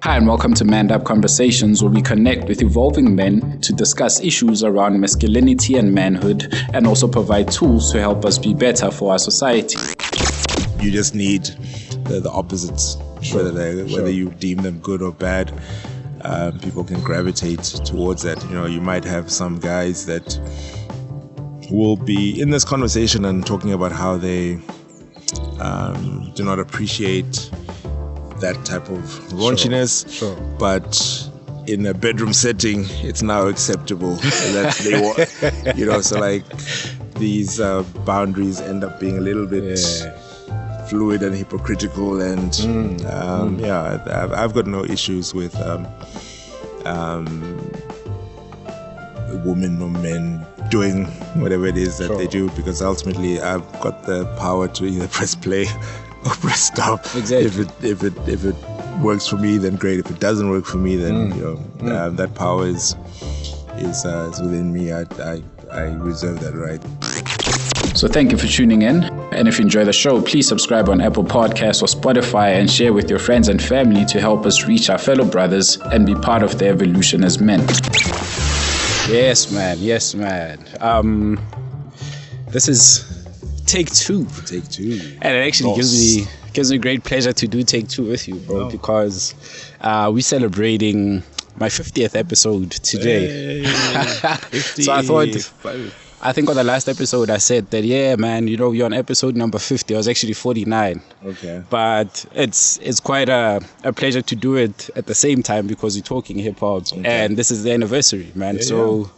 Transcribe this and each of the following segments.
Hi and welcome to Manned Up Conversations, where we connect with evolving men to discuss issues around masculinity and manhood, and also provide tools to help us be better for our society. You just need the opposites, whether you deem them good or bad. People can gravitate towards that. You know, you might have some guys that will be in this conversation and talking about how they do not appreciate that type of raunchiness, but in a bedroom setting, it's now acceptable that they want, you know. So like these boundaries end up being a little bit fluid and hypocritical, and I've got no issues with women or men doing whatever it is that they do, because ultimately I've got the power to either press play or press stop. Exactly. If it works for me, then great. If it doesn't work for me, then that power is within me. I reserve that right. So thank you for tuning in. And if you enjoy the show, please subscribe on Apple Podcasts or Spotify and share with your friends and family to help us reach our fellow brothers and be part of the evolution as men. Yes, man. This is take two. And it actually gives me great pleasure to do take two with you, bro, because we're celebrating my 50th episode today. So I think on the last episode I said that, yeah, man, you know, you're on episode number 50. I was actually 49. Okay. But it's quite a pleasure to do it at the same time, because we're talking hip hop, and this is the anniversary, man. To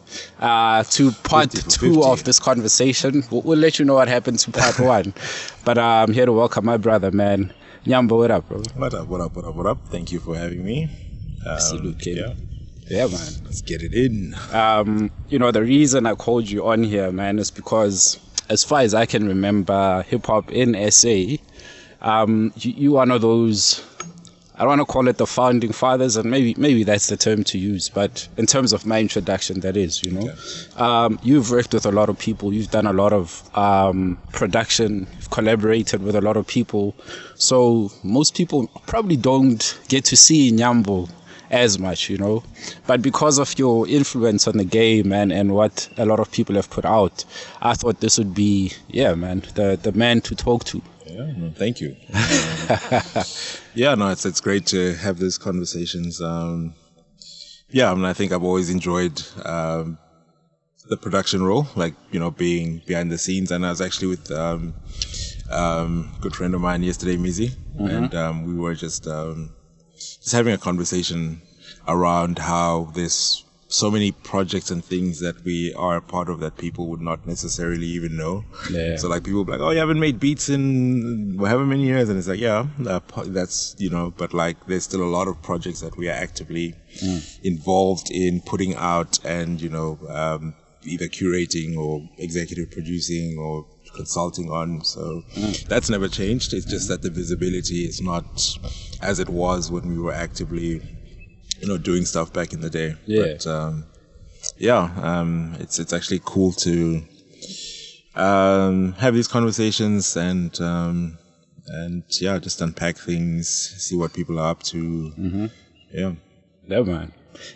part 2 of this conversation, we'll let you know what happened to part 1. But I'm here to welcome my brother, man. Nyambz, what up, bro? What up? Thank you for having me. Absolutely. Yeah, man. Let's get it in. You know, the reason I called you on here, man, is because as far as I can remember, hip hop in SA, you one of those, I don't want to call it the founding fathers, and maybe that's the term to use, but in terms of my introduction, that is, you know. You've worked with a lot of people, you've done a lot of production, you've collaborated with a lot of people, so most people probably don't get to see Nyambz as much, you know, but because of your influence on the game and what a lot of people have put out, I thought this would be, the man to talk to. Yeah, no, thank you. It's great to have these conversations. I think I've always enjoyed the production role, like, you know, being behind the scenes. And I was actually with a good friend of mine yesterday, Mizi, and we were just having a conversation around how there's so many projects and things that we are a part of that people would not necessarily even know. Yeah. So like people be like, oh, you haven't made beats in however many years, and it's like, that's, you know, but like there's still a lot of projects that we are actively involved in putting out, and, you know, either curating or executive producing or consulting on. So that's never changed. It's just that the visibility is not as it was when we were actively, you know, doing stuff back in the day. It's actually cool to have these conversations and just unpack things, see what people are up to. Yeah, man.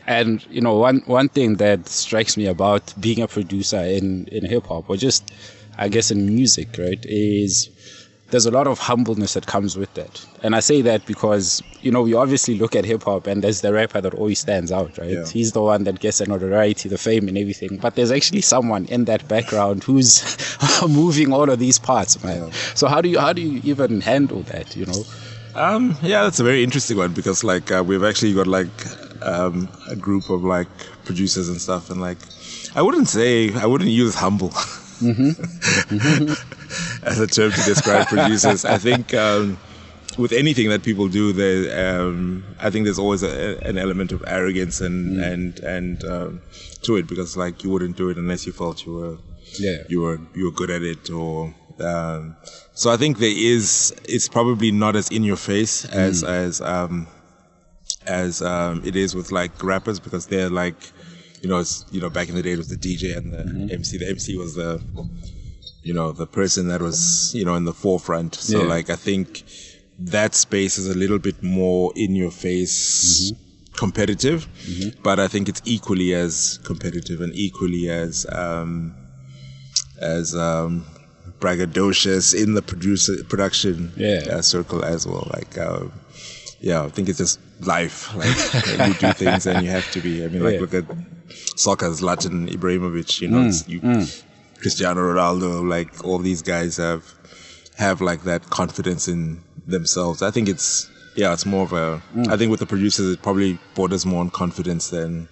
And, you know, one thing that strikes me about being a producer in hip hop, or just, I guess, in music, right, is there's a lot of humbleness that comes with that. And I say that because, you know, we obviously look at hip hop and there's the rapper that always stands out, right? Yeah. He's the one that gets the notoriety, the fame and everything. But there's actually someone in that background who's moving all of these parts, man. Yeah. So how do you even handle that, you know? That's a very interesting one, because like we've actually got like a group of like producers and stuff, and like I wouldn't use humble as a term to describe producers. I think with anything that people do, I think there's always an element of arrogance and to it, because like you wouldn't do it unless you felt you were good at it, or so I think it's probably not as in your face as it is with like rappers, because they're like, back in the day it was the DJ and the MC. The MC was the person that was, in the forefront. So like, I think that space is a little bit more in your face, competitive, but I think it's equally as competitive and equally as braggadocious in the production circle as well. Like, I think it's just life. Like, you do things and you have to be. I mean, like, look at soccer's Zlatan Ibrahimovic. You know, Cristiano Ronaldo. Like, all these guys have like that confidence in themselves. I think it's more of a. I think with the producers, it probably borders more on confidence than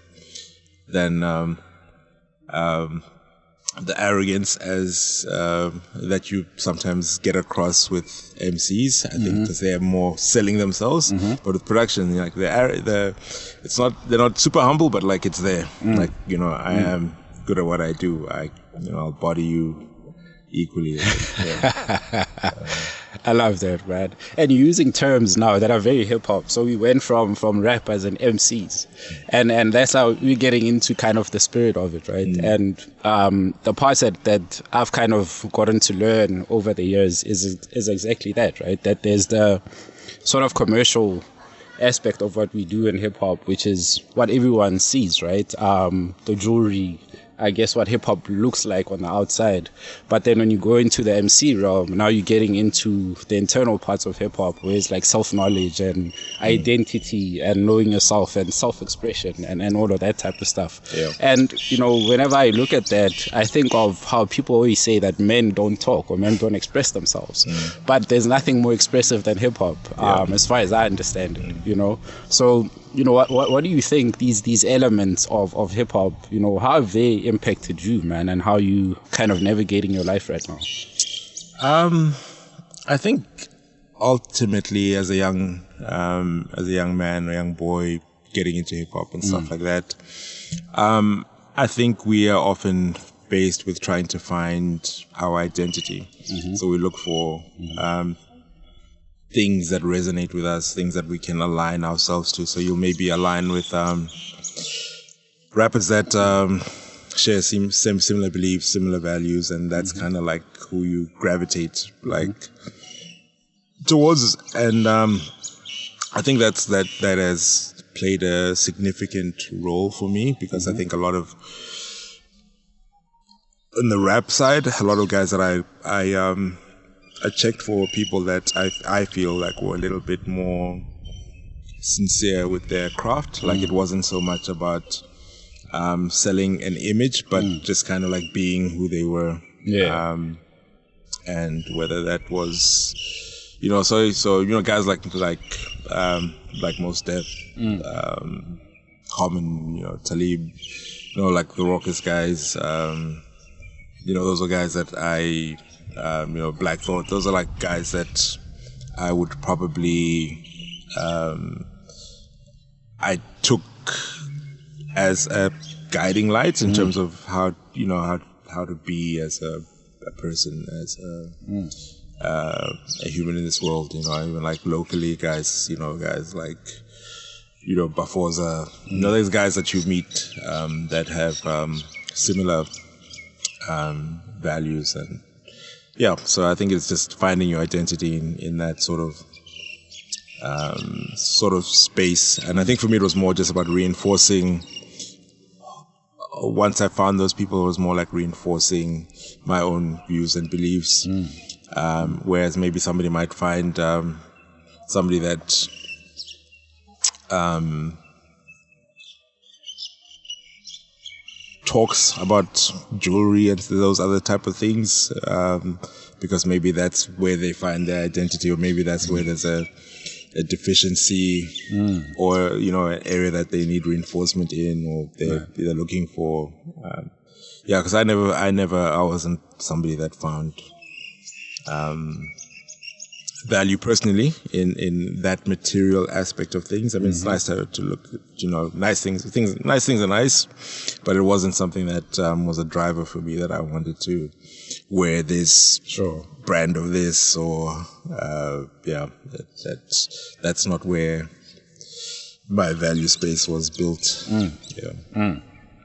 the arrogance as that you sometimes get across with MCs. I think because they are more selling themselves. But with production, like they're not super humble, but like it's there. Like, you know, I am good at what I do. I'll body you equally. I love that, man. And you're using terms now that are very hip hop. So we went from rappers and MCs, and that's how we're getting into kind of the spirit of it, right? And the parts that I've kind of gotten to learn over the years is exactly that, right? That there's the sort of commercial aspect of what we do in hip hop, which is what everyone sees, right? The jewelry, I guess what hip hop looks like on the outside. But then when you go into the MC realm, now you're getting into the internal parts of hip hop, where it's like self-knowledge and identity and knowing yourself and self-expression and all of that type of stuff. Yeah. And, you know, whenever I look at that, I think of how people always say that men don't talk or men don't express themselves. But there's nothing more expressive than hip hop, as far as I understand it, you know. So, you know, what do you think these elements of hip hop, you know, how have they impacted you, man, and how you kind of navigating your life right now? I think ultimately as a young man, a young boy getting into hip hop and stuff like that, I think we are often faced with trying to find our identity. So we look for things that resonate with us, things that we can align ourselves to. So you'll maybe align with rappers that share similar beliefs, similar values, and that's kind of like who you gravitate like towards. And I think that has played a significant role for me, because I think a lot of, on the rap side, a lot of guys that I checked for people that I feel like were a little bit more sincere with their craft. Like, it wasn't so much about selling an image, but just kind of like being who they were. And whether that was, you know, so you know, guys like Mos Def, Common, you know, Talib, you know, like the Raucous guys. You know, those are guys that you know, Black Thought, those are like guys that I would probably, I took as a guiding light in terms of how, you know, how to be as a person, as a human in this world, you know. Even like locally, guys like, you know, Bafoza, you know, there's guys that you meet that have similar values. And so I think it's just finding your identity in that sort of space. And I think for me it was more just about reinforcing. Once I found those people, it was more like reinforcing my own views and beliefs. Whereas maybe somebody might find somebody that talks about jewelry and those other type of things, because maybe that's where they find their identity, or maybe that's where there's a deficiency, or, you know, an area that they need reinforcement in, or they're looking for. Because I wasn't somebody that found value personally in that material aspect of things. I mean, it's nice to look, you know, nice things are nice, but it wasn't something that was a driver for me, that I wanted to wear this brand of this, or that's not where my value space was built.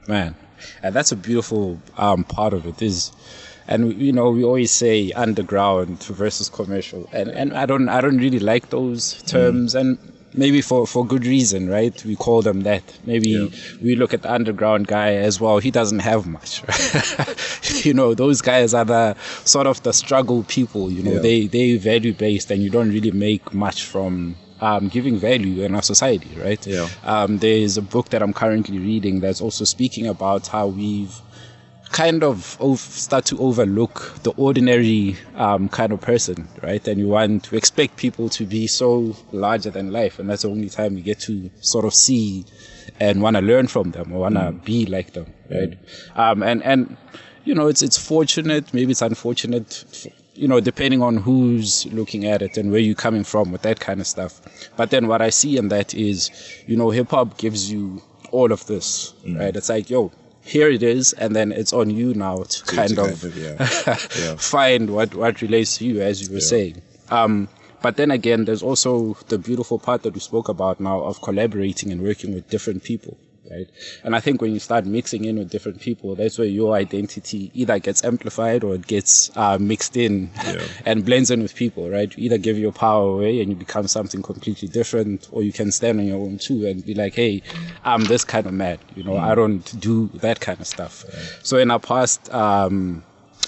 Man, and that's a beautiful part of it, is And we always say underground versus commercial, and I don't really like those terms, and maybe for good reason, right? We call them that. Maybe we look at the underground guy as well. He doesn't have much. Those guys are the sort of the struggle people. They value based, and you don't really make much from giving value in our society, right? There's a book that I'm currently reading that's also speaking about how we've kind of start to overlook the ordinary kind of person, right? And we expect people to be so larger than life, and that's the only time we get to sort of see and want to learn from them or want to be like them, right? And it's fortunate, maybe it's unfortunate, depending on who's looking at it and where you're coming from with that kind of stuff. But then what I see in that is, hip hop gives you all of this, right? It's like, here it is, and then it's on you now to kind of find what relates to you, as you were saying. But then again, there's also the beautiful part that we spoke about now of collaborating and working with different people, right? And I think when you start mixing in with different people, that's where your identity either gets amplified or it gets mixed in and blends in with people, right? You either give your power away and you become something completely different, or you can stand on your own too and be like, hey, I'm this kind of man, I don't do that kind of stuff. So in our past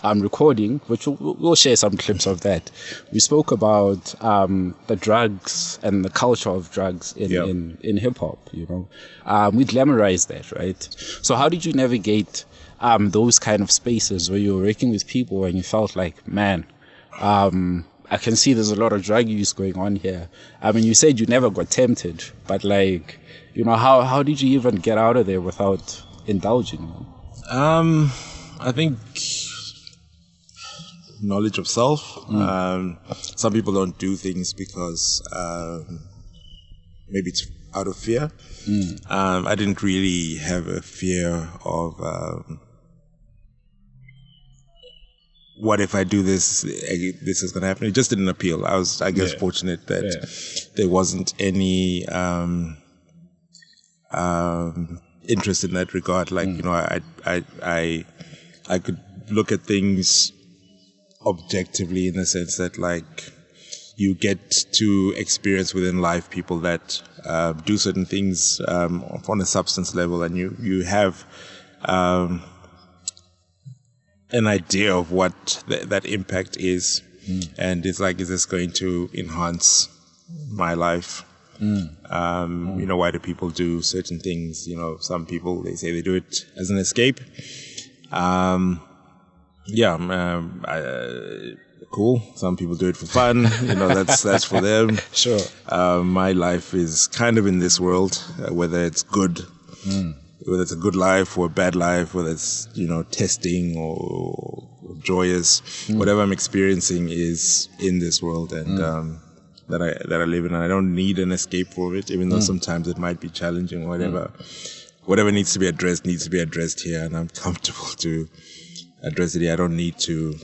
recording, which we'll share some clips of that, we spoke about the drugs and the culture of drugs in hip hop. We glamorized that, right? So how did you navigate those kind of spaces where you were working with people and you felt like, man, I can see there's a lot of drug use going on here. I mean, you said you never got tempted, but like, how did you even get out of there without indulging? I think knowledge of self. Some people don't do things because maybe it's out of fear. I didn't really have a fear of what if I do this, this is going to happen. It just didn't appeal. I was, I guess, fortunate that there wasn't any interest in that regard. Like, I could look at things objectively in the sense that, like, you get to experience within life people that do certain things on a substance level, and you have an idea of what that impact is, and it's like, is this going to enhance my life? Why do people do certain things? Some people, they say they do it as an escape. Cool. Some people do it for fun. That's for them. Sure. My life is kind of in this world, whether it's good, whether it's a good life or a bad life, whether it's, testing or joyous, whatever I'm experiencing is in this world, and that I live in, and I don't need an escape for it, even though sometimes it might be challenging or whatever. Whatever needs to be addressed here, and I'm comfortable to address it here. I don't need to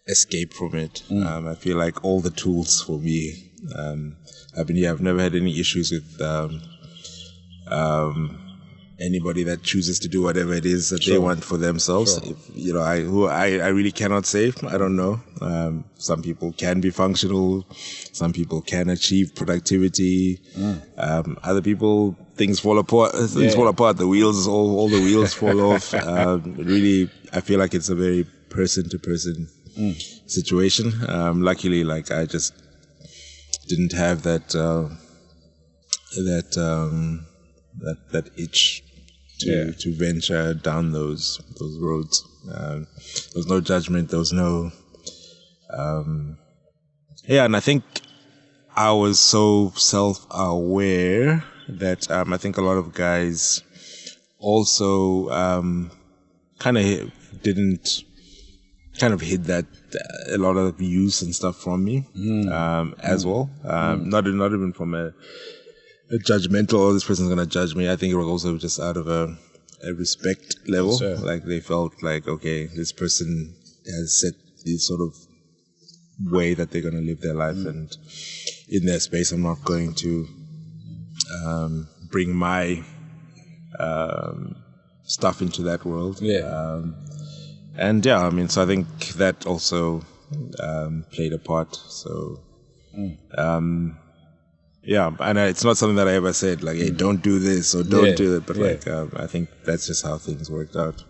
escape from it. I feel like all the tools for me have been here. I've never had any issues with anybody that chooses to do whatever it is that they want for themselves. If, I really cannot say. I don't know. Some people can be functional. Some people can achieve productivity. Other people, things fall apart. The wheels, all the wheels fall off. Really, I feel like it's a very person-to-person situation. Luckily, like, I just didn't have that itch to venture down those roads. There was no judgment. There was no. And I think I was so self-aware that I think a lot of guys also kind of didn't kind of hid that a lot of use and stuff from me as well. Not even from a judgmental, oh, this person's gonna judge me. I think it was also just out of a respect level. Sure. Like, they felt like, okay, this person has set this sort of way that they're gonna live their life, and in their space, I'm not going to bring my stuff into that world. Yeah. And yeah, I mean, so I think that also played a part. So, yeah, and it's not something that I ever said like, "Hey, don't do this" or "Don't do it," but like, I think that's just how things worked out.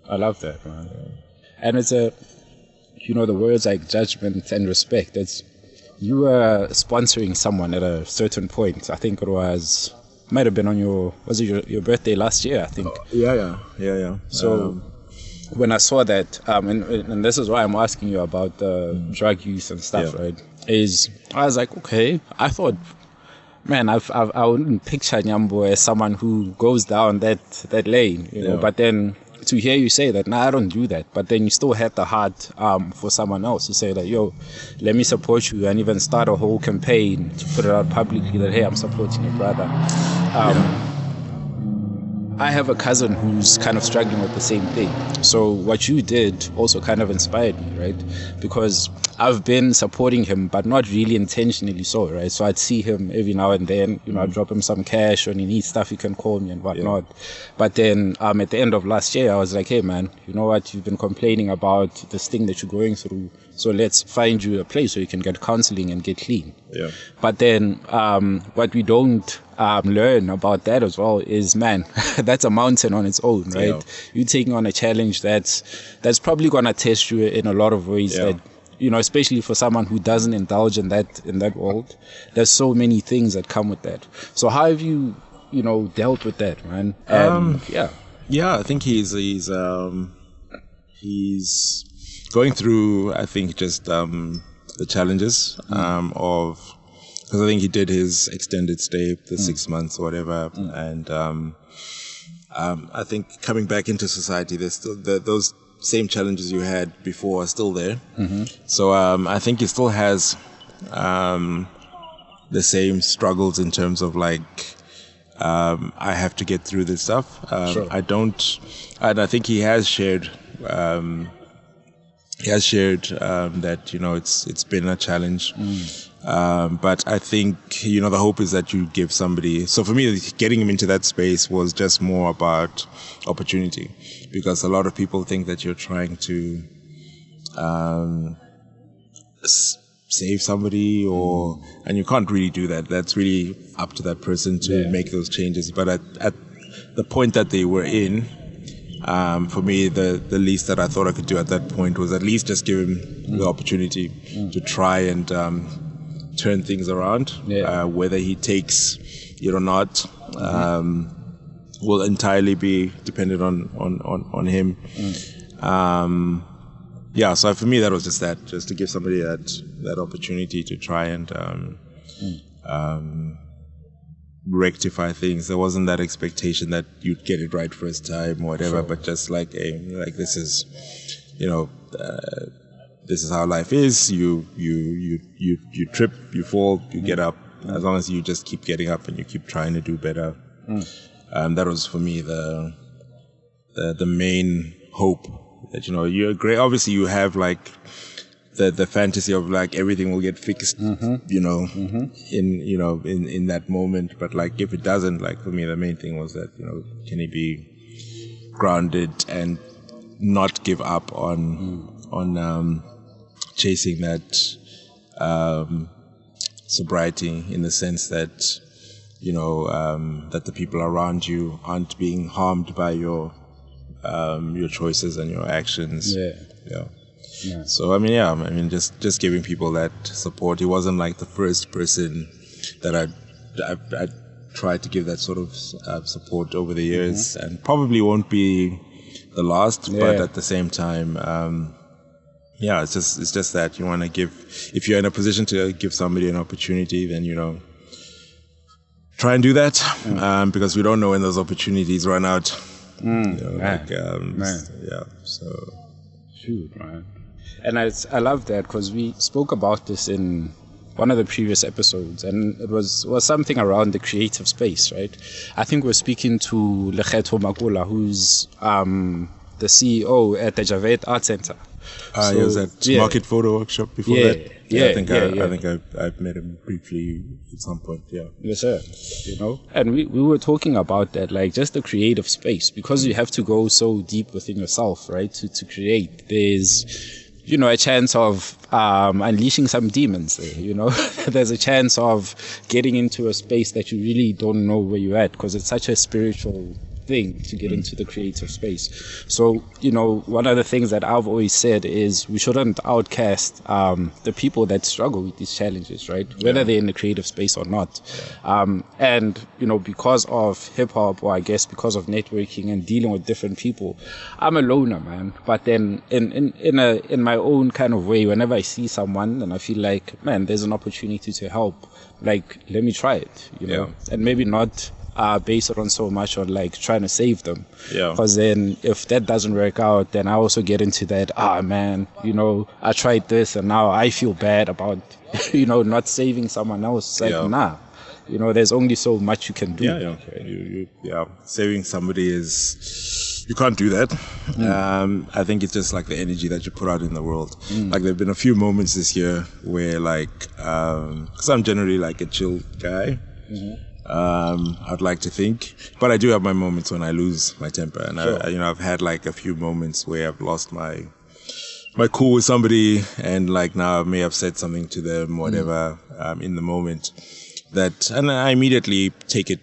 I love that, man. And it's the words like judgment and respect. You were sponsoring someone at a certain point. I think might have been on your birthday last year, I think. Yeah. So when I saw that, and this is why I'm asking you about the drug use and stuff, right? I was like, okay, I thought, man, I wouldn't picture Nyambz as someone who goes down that lane, you know. But then to hear you say that, I don't do that. But then you still had the heart for someone else to say that, yo, let me support you, and even start a whole campaign to put it out publicly that, hey, I'm supporting your brother. I have a cousin who's kind of struggling with the same thing. So what you did also kind of inspired me, right? Because I've been supporting him, but not really intentionally so, right? So I'd see him every now and then, I'd drop him some cash, when he needs stuff, he can call me and whatnot. But then at the end of last year, I was like, hey man, you know what? You've been complaining about this thing that you're going through. So let's find you a place where you can get counseling and get clean. Yeah. But then what we don't learn about that as well is, man, that's a mountain on its own, right? Yeah. You're taking on a challenge that's probably gonna test you in a lot of ways. That, especially for someone who doesn't indulge in that world, there's so many things that come with that. So how have you dealt with that, man? I think he's going through, I think, just the challenges of, because I think he did his extended stay, the 6 months or whatever, and I think coming back into society, there's still those same challenges you had before are still there. So I think he still has the same struggles in terms of like, I have to get through this stuff. Sure. And I think he has shared that it's been a challenge. But I think the hope is that you give somebody. So for me, getting him into that space was just more about opportunity, because a lot of people think that you're trying to save somebody, and you can't really do that. That's really up to that person to make those changes. But at the point that they were in, for me, the least that I thought I could do at that point was at least just give him the opportunity to try and turn things around. Whether he takes it or not will entirely be dependent on him. So for me, that was just to give somebody that opportunity to try and rectify things. There wasn't that expectation that you'd get it right first time or whatever, but just like, this is, this is how life is. You trip, you fall, you get up. As long as you just keep getting up and you keep trying to do better. That was for me the main hope that, you're great. Obviously you have like the fantasy of like everything will get fixed, in that moment. But like if it doesn't, like for me the main thing was that, can he be grounded and not give up on chasing that sobriety, in the sense that that the people around you aren't being harmed by your choices and your actions. Yeah. So just giving people that support. He wasn't like the first person that I tried to give that sort of support over the years, and probably won't be the last. But at the same time, it's just that you want to give. If you're in a position to give somebody an opportunity, then try and do that, because we don't know when those opportunities run out. So shoot, man. And I love that, because we spoke about this in one of the previous episodes, and it was something around the creative space, right? I think we're speaking to Lekgetho Makula, who's the CEO at the Javed Art Center. He was at Market Photo Workshop before that. I think I've met him briefly at some point. Yeah. Yes, sir. You know, and we were talking about that, like just the creative space, because you have to go so deep within yourself, right? To create. There's, you know, a chance of unleashing some demons there, you know. There's a chance of getting into a space that you really don't know where you're at, because it's such a spiritual thing to get into the creative space. So, you know, one of the things that I've always said is we shouldn't outcast the people that struggle with these challenges, right? Whether they're in the creative space or not. And, you know, because of hip hop, or I guess because of networking and dealing with different people, I'm a loner, man. But then in my own kind of way, whenever I see someone and I feel like, man, there's an opportunity to help, like, let me try it, you know, and maybe not base it on so much on like trying to save them, because then if that doesn't work out, then I also get into that, man, you know, I tried this and now I feel bad about you know, not saving someone else. It's like, nah, you know, there's only so much you can do. Saving somebody is, you can't do that. I think it's just like the energy that you put out in the world. Like there've been a few moments this year where like because I'm generally like a chill guy, I'd like to think, but I do have my moments when I lose my temper, and I've had like a few moments where I've lost my cool with somebody, and like now I may have said something to them, whatever, in the moment, and I immediately take it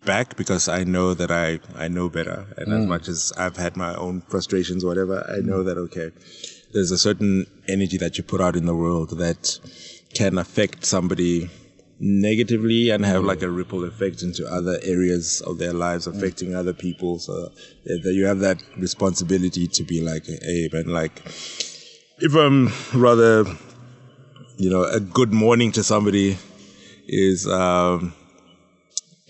back, because I know that I know better, and as much as I've had my own frustrations, whatever, I know that there's a certain energy that you put out in the world that can affect somebody negatively and have like a ripple effect into other areas of their lives, affecting other people. So that you have that responsibility to be like, hey man, like if I'm rather, you know, a good morning to somebody is can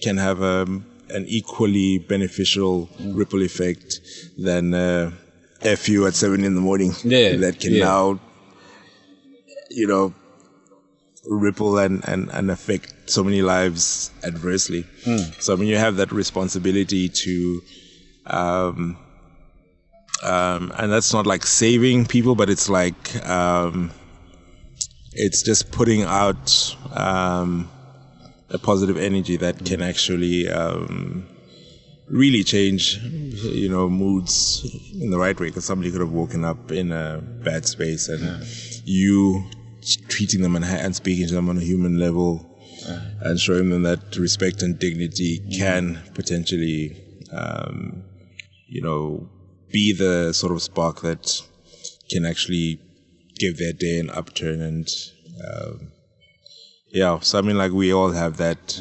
have an equally beneficial ripple effect than F you at 7 a.m. that can now, you know, ripple and affect so many lives adversely. So I mean, you have that responsibility to and that's not like saving people, but it's like it's just putting out a positive energy that can actually really change, you know, moods in the right way, because somebody could have woken up in a bad space, and you treating them and speaking to them on a human level and showing them that respect and dignity can potentially, you know, be the sort of spark that can actually give their day an upturn. And so I mean, like, we all have that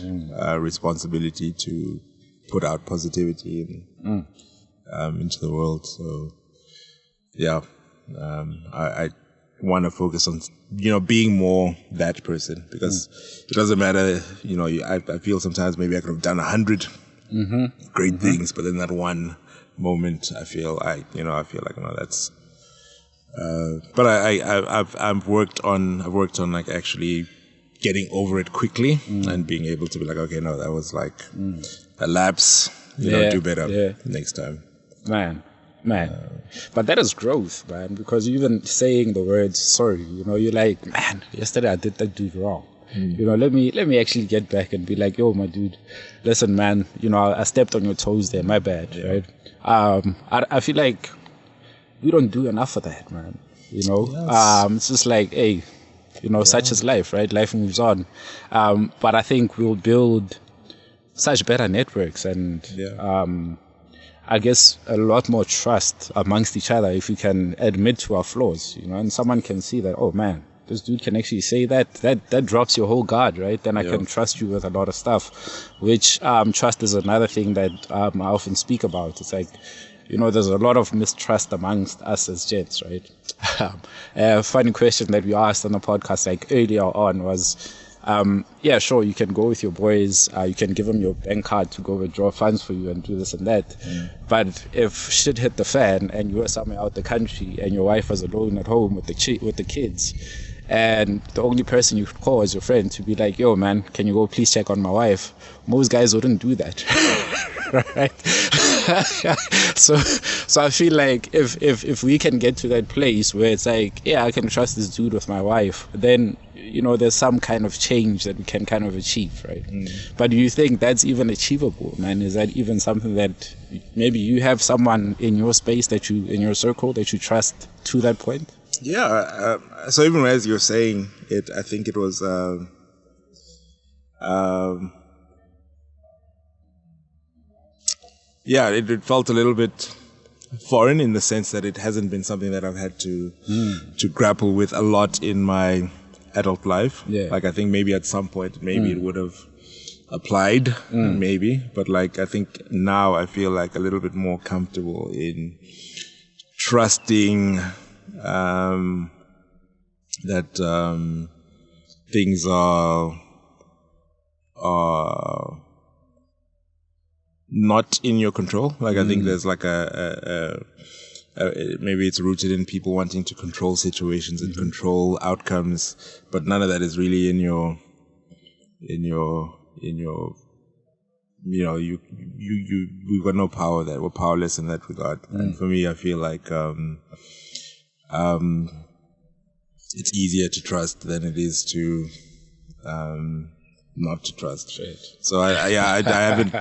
responsibility to put out positivity into the world. So I want to focus on, you know, being more that person, because it doesn't matter, you know, I feel sometimes maybe I could have done 100 great things, but in that one moment I feel like, no, that's but I've worked on like actually getting over it quickly and being able to be like, okay, no, that was like a lapse, you know, do better next time, man. But that is growth, man, because even saying the words sorry, you know, you're like, man, yesterday I did that dude wrong. You know, let me actually get back and be like, yo, my dude, listen, man, you know, I stepped on your toes there, my bad, right? I feel like we don't do enough of that, man. You know, it's just like, hey, you know, such is life, right? Life moves on. But I think we'll build such better networks and I guess a lot more trust amongst each other if we can admit to our flaws, you know, and someone can see that, oh man, this dude can actually say that drops your whole guard, right? Then I can trust you with a lot of stuff, which trust is another thing that I often speak about. It's like, you know, there's a lot of mistrust amongst us as gents, right? A funny question that we asked on the podcast like earlier on was, sure, you can go with your boys, you can give them your bank card to go withdraw funds for you and do this and that. But if shit hit the fan and you were somewhere out the country and your wife was alone at home with the kids, and the only person you could call is your friend to be like, yo man, can you go please check on my wife? Most guys wouldn't do that. Right? So I feel like if we can get to that place where it's like, yeah, I can trust this dude with my wife, then there's some kind of change that we can kind of achieve, right? But do you think that's even achievable, man? Is that even something that maybe you have someone in your space in your circle that you trust to that point? Yeah. So even as you're saying it, I think it was yeah, it felt a little bit foreign in the sense that it hasn't been something that I've had to grapple with a lot in my adult life. Yeah. Like I think maybe at some point it would have applied, maybe, but like I think now I feel like a little bit more comfortable in trusting that things are not in your control. Like I think there's like maybe it's rooted in people wanting to control situations and control outcomes, but none of that is really in your we've got no power there. We're powerless in that regard. And for me, I feel like it's easier to trust than it is to not to trust. Right. So I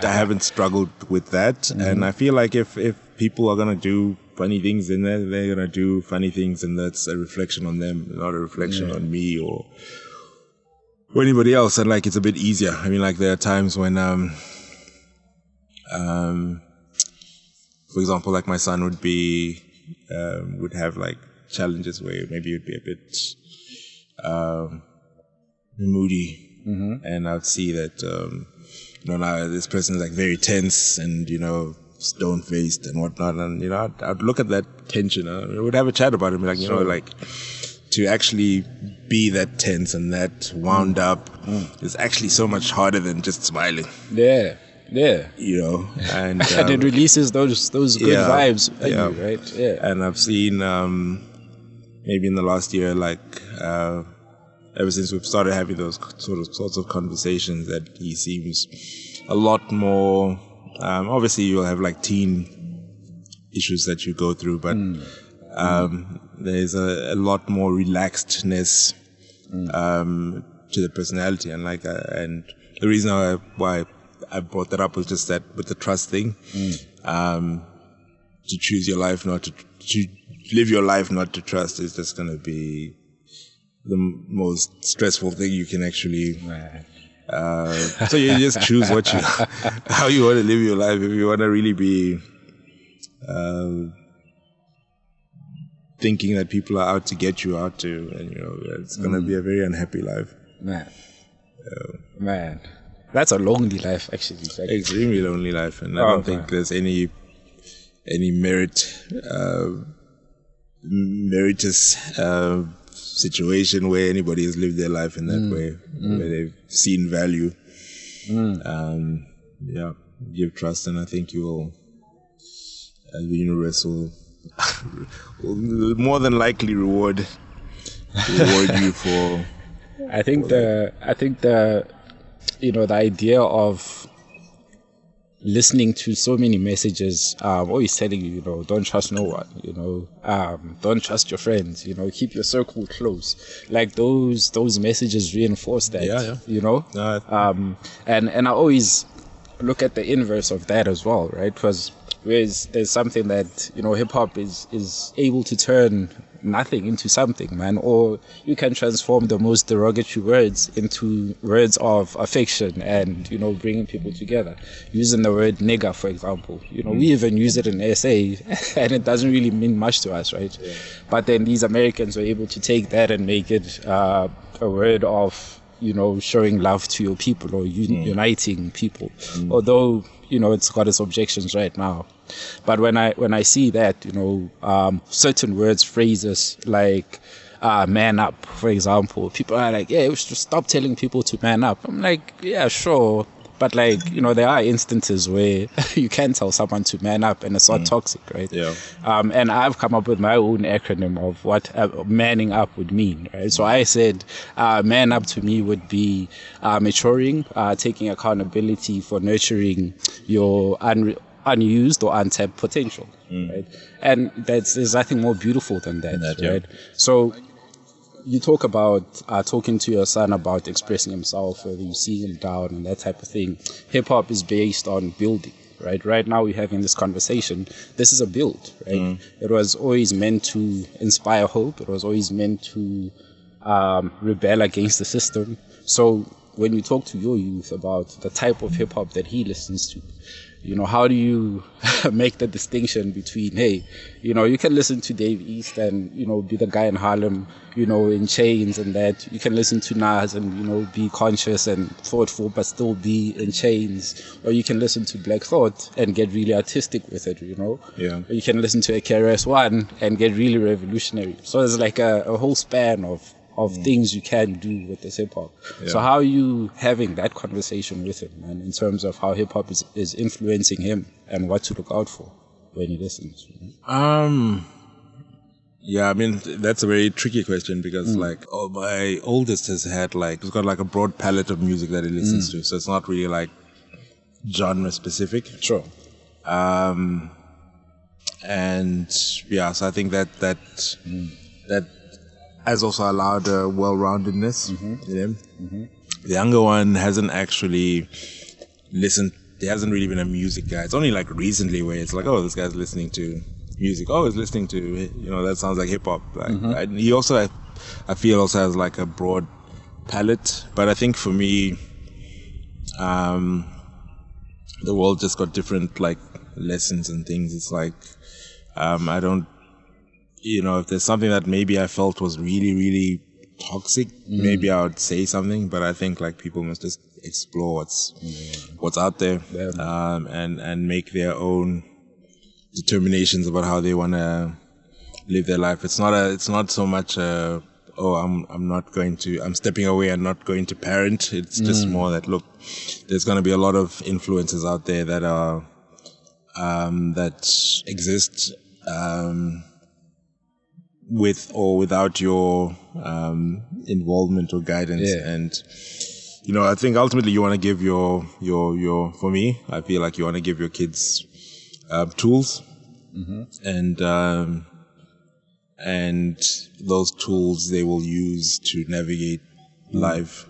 haven't struggled with that, and I feel like if people are gonna do funny things in there, they're gonna do funny things, and that's a reflection on them, not a reflection on me or anybody else. And like it's a bit easier. I mean, like there are times when for example, like my son would have like challenges where maybe he'd be a bit moody. And I'd see that, now this person is like very tense and, stone-faced and whatnot. And, I'd look at that tension and I would have a chat about it. Like, like to actually be that tense and that wound up is actually so much harder than just smiling. Yeah. And, and it releases those good vibes in you, right? Yeah. And I've seen, maybe in the last year, like, ever since we've started having those sorts of conversations, that he seems a lot more. Obviously, you'll have like teen issues that you go through, but there's a lot more relaxedness to the personality, and like, and the reason why I brought that up was just that with the trust thing, to choose your life, not to live your life, not to trust, is just going to be the most stressful thing you can actually. So you just choose how you want to live your life. If you want to really be thinking that people are out to get you out to, and it's gonna be a very unhappy life. Man, that's a lonely life, actually. Like, extremely lonely life, and I don't think there's any meritorious situation where anybody has lived their life in that way, where they've seen value. Give trust, and I think you will, the universe will more than likely reward you for. I think the the idea of listening to so many messages, always telling you, don't trust no one, don't trust your friends, keep your circle close. Like those messages reinforce that, and I always look at the inverse of that as well, right? Because there's something that, hip hop is able to turn nothing into something, man. Or you can transform the most derogatory words into words of affection and, bringing people together. Using the word nigger, for example. We even use it in SA and it doesn't really mean much to us, right? Yeah. But then these Americans were able to take that and make it a word of, showing love to your people or uniting people. Although, it's got its objections right now. But when I see that, certain words, phrases like man up, for example, people are like, yeah, we should stop telling people to man up. I'm like, yeah, sure. But like, there are instances where you can tell someone to man up and it's not toxic, right? Yeah. And I've come up with my own acronym of what manning up would mean, right? So I said, man up to me would be maturing, taking accountability for nurturing your unused or untapped potential, right? And there's nothing more beautiful than that, right? Yeah. So you talk about talking to your son about expressing himself, whether you see him down and that type of thing. Hip hop is based on building, right? Right now we're having this conversation. This is a build, right? It was always meant to inspire hope. It was always meant to rebel against the system. So when you talk to your youth about the type of hip hop that he listens to, how do you make the distinction between, hey, you can listen to Dave East and, be the guy in Harlem, in chains and that. You can listen to Nas and, be conscious and thoughtful but still be in chains. Or you can listen to Black Thought and get really artistic with it, Yeah. Or you can listen to KRS-One and get really revolutionary. So there's like a whole span of things you can do with this hip hop. Yeah. So how are you having that conversation with him, man, in terms of how hip hop is influencing him and what to look out for when he listens? Yeah, I mean, that's a very tricky question because my oldest has had he's got a broad palette of music that he listens to. So it's not really genre specific. Sure. And yeah, so I think that has also allowed a well-roundedness in him. The younger one hasn't actually listened. He hasn't really been a music guy. It's only recently where it's oh, this guy's listening to music. Oh, he's listening to, that sounds like hip hop. He also, I feel, also has a broad palette. But I think for me, the world just got different lessons and things. It's I don't. If there's something that maybe I felt was really, really toxic, maybe I would say something. But I think people must just explore what's out there, and make their own determinations about how they want to live their life. It's not so much I'm stepping away and not going to parent. It's just more that, look, there's going to be a lot of influences out there that are that exist with or without your involvement or guidance. And I think ultimately you want to give your for me, I feel you want to give your kids tools, and those tools they will use to navigate life.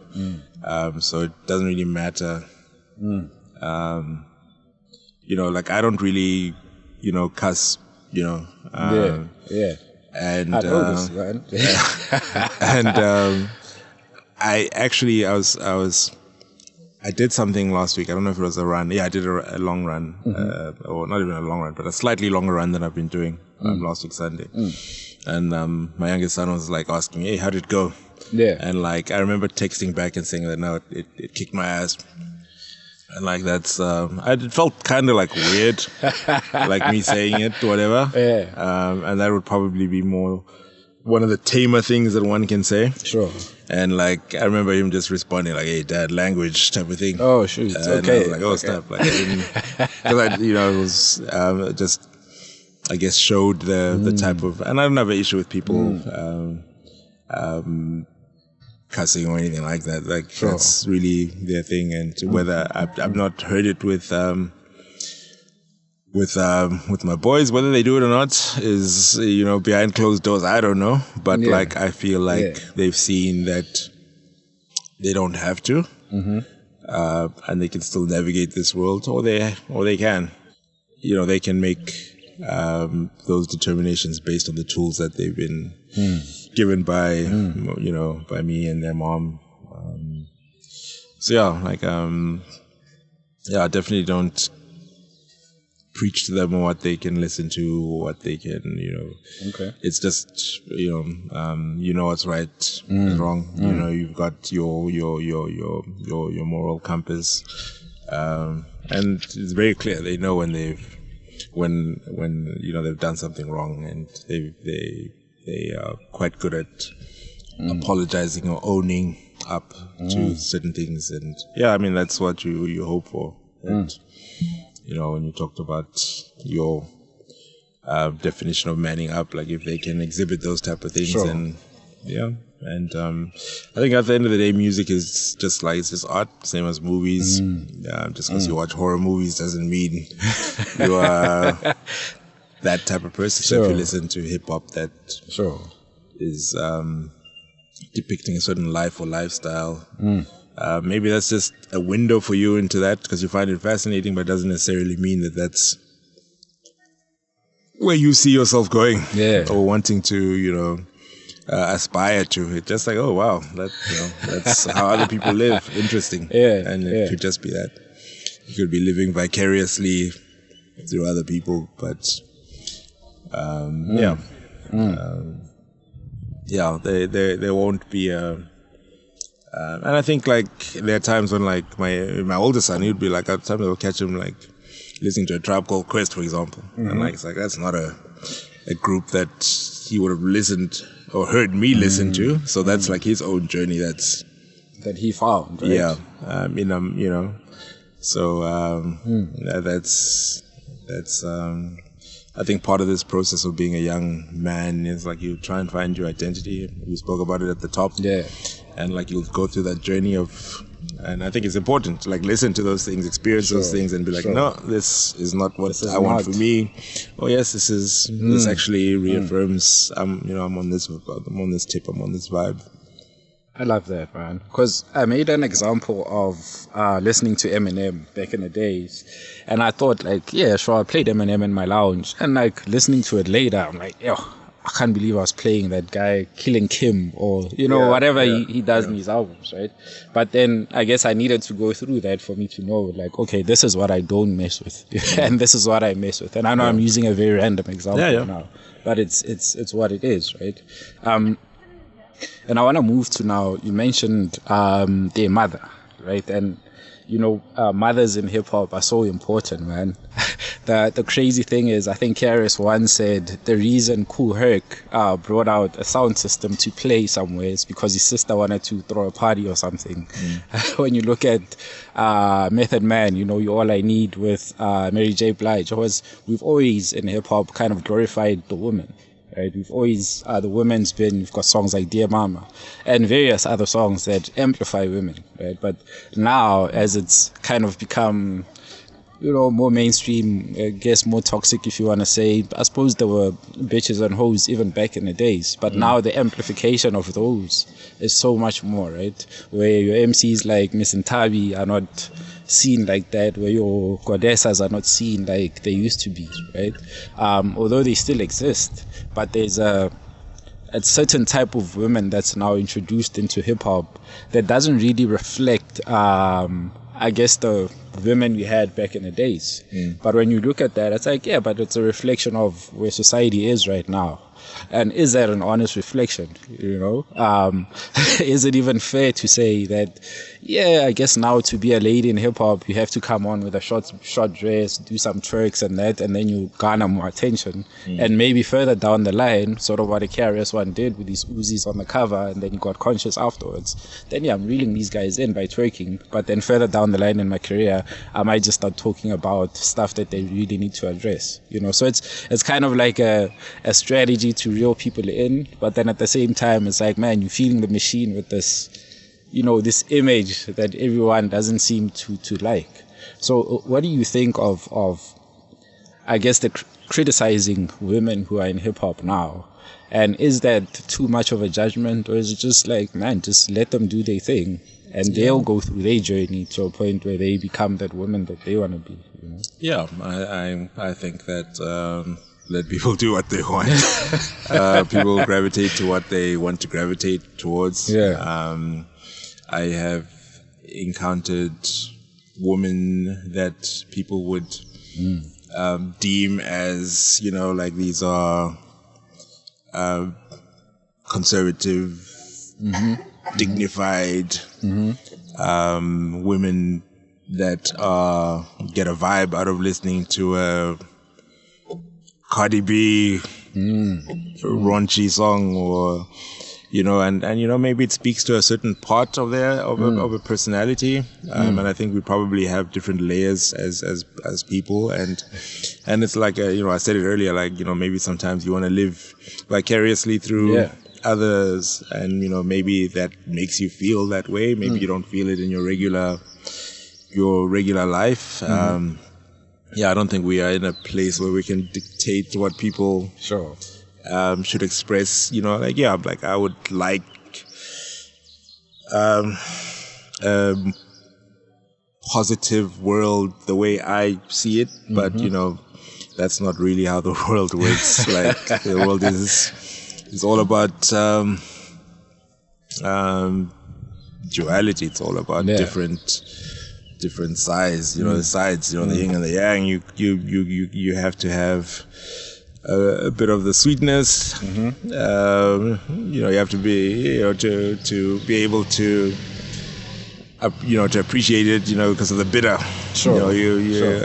So it doesn't really matter. I don't really cuss, and I noticed, man. and I did something last week. I don't know if it was a run. Yeah, I did a long run, or not even a long run, but a slightly longer run than I've been doing last week Sunday. And my youngest son was asking, "Hey, how did it go?" Yeah. And I remember texting back and saying that no, it kicked my ass. And that's it felt kind of weird, me saying it, whatever. Yeah. And that would probably be more one of the tamer things that one can say. Sure. And I remember him just responding "Hey, dad, language," type of thing. Oh shoot. Okay. And I was stop. I didn't, because it was just, I guess, showed the type of, and I don't have an issue with people cussing or anything like that. Sure. That's really their thing. And whether I've not heard it with my boys, whether they do it or not is behind closed doors. I don't know, but I feel they've seen that they don't have to, and they can still navigate this world, or they can, they can make those determinations based on the tools that they've been given by by me and their mom. I definitely don't preach to them what they can listen to, what they can, Okay. It's just, what's right and wrong. You've got your moral compass, and it's very clear. They know when they've done something wrong, and they are quite good at apologizing or owning up to certain things. And that's what you hope for. And when you talked about your definition of manning up, if they can exhibit those type of things, Sure. then And I think at the end of the day, music is just like, it's just art, same as movies. Just because you watch horror movies doesn't mean you are that type of person. So if you listen to hip hop that is depicting a certain life or lifestyle, maybe that's just a window for you into that because you find it fascinating, but it doesn't necessarily mean that that's where you see yourself going or wanting to, aspire to. It's just like, oh wow, that's how other people live. Interesting. And it could just be that you could be living vicariously through other people, but there won't be a. And I think like there are times when like my older son, he'd be like, at times I would catch him like listening to a Tribe Called Quest, for example, and like it's like that's not a group that he would have listened or heard me listen to. So that's like his own journey. That he found. Right? Yeah, So that's I think part of this process of being a young man is like you try and find your identity. We spoke about it at the top. And like you'll go through that journey of, and I think it's important to like listen to those things, experience those things, and be like, no, this is not what I want for me. Oh yes, this is. This actually reaffirms. I'm on this tip. I'm on this vibe. I love that, man. Because I made an example of listening to Eminem back in the days, and I thought like, yeah, sure, I played Eminem in my lounge, and like listening to it later, I'm like, yo, I can't believe I was playing that guy killing Kim or, whatever he does in his albums, right? But then I guess I needed to go through that for me to know, like, okay, this is what I don't mess with and this is what I mess with. And I know I'm using a very random example now, but it's what it is, right? And I want to move to now, you mentioned their mother, right? And, mothers in hip hop are so important, man. The crazy thing is, I think Karis once said the reason Kool Herc brought out a sound system to play somewhere is because his sister wanted to throw a party or something. When you look at Method Man, You All I Need with Mary J. Blige, we've always in hip hop kind of glorified the woman. Right? We've always, the women's been, we've got songs like Dear Mama and various other songs that amplify women, right? But now, as it's kind of become, more mainstream, I guess more toxic if you want to say, I suppose there were bitches and hoes even back in the days, but now the amplification of those is so much more, right? Where your MCs like Miss Ntabi are not seen like that, where your goddesses are not seen like they used to be, right? Although they still exist, but there's a certain type of women that's now introduced into hip hop that doesn't really reflect, I guess, the women we had back in the days. But when you look at that, it's like, yeah, but it's a reflection of where society is right now. And is that an honest reflection? Is it even fair to say that, yeah, I guess now to be a lady in hip hop, you have to come on with a short dress, do some twerks and that, and then you garner more attention. And maybe further down the line, sort of what a KRS One did with these Uzis on the cover, and then he got conscious afterwards. Then yeah, I'm reeling these guys in by twerking. But then further down the line in my career, I might just start talking about stuff that they really need to address. So it's kind of like a strategy to reel people in, but then at the same time, it's like, man, you're feeding the machine with this, this image that everyone doesn't seem to like. So what do you think of I guess, the criticizing women who are in hip hop now? And is that too much of a judgment, or is it just like, man, just let them do their thing and they'll go through their journey to a point where they become that woman that they want to be? Yeah, I think that let people do what they want. People gravitate to what they want to gravitate towards. I have encountered women that people would deem as, like these are conservative, dignified women that get a vibe out of listening to a Cardi B raunchy song, or and maybe it speaks to a certain part of of a personality, and I think we probably have different layers as people, and it's like I said it earlier, like maybe sometimes you want to live vicariously through others, and maybe that makes you feel that way. Maybe you don't feel it in your regular life. I don't think we are in a place where we can dictate what people should express. I would like positive world the way I see it, but that's not really how the world works. Like the world is all about duality. It's all about different sides. The sides. The yin and the yang. You have to have a bit of the sweetness. You have to be to be able to. To appreciate it, because of the bitter. Sure.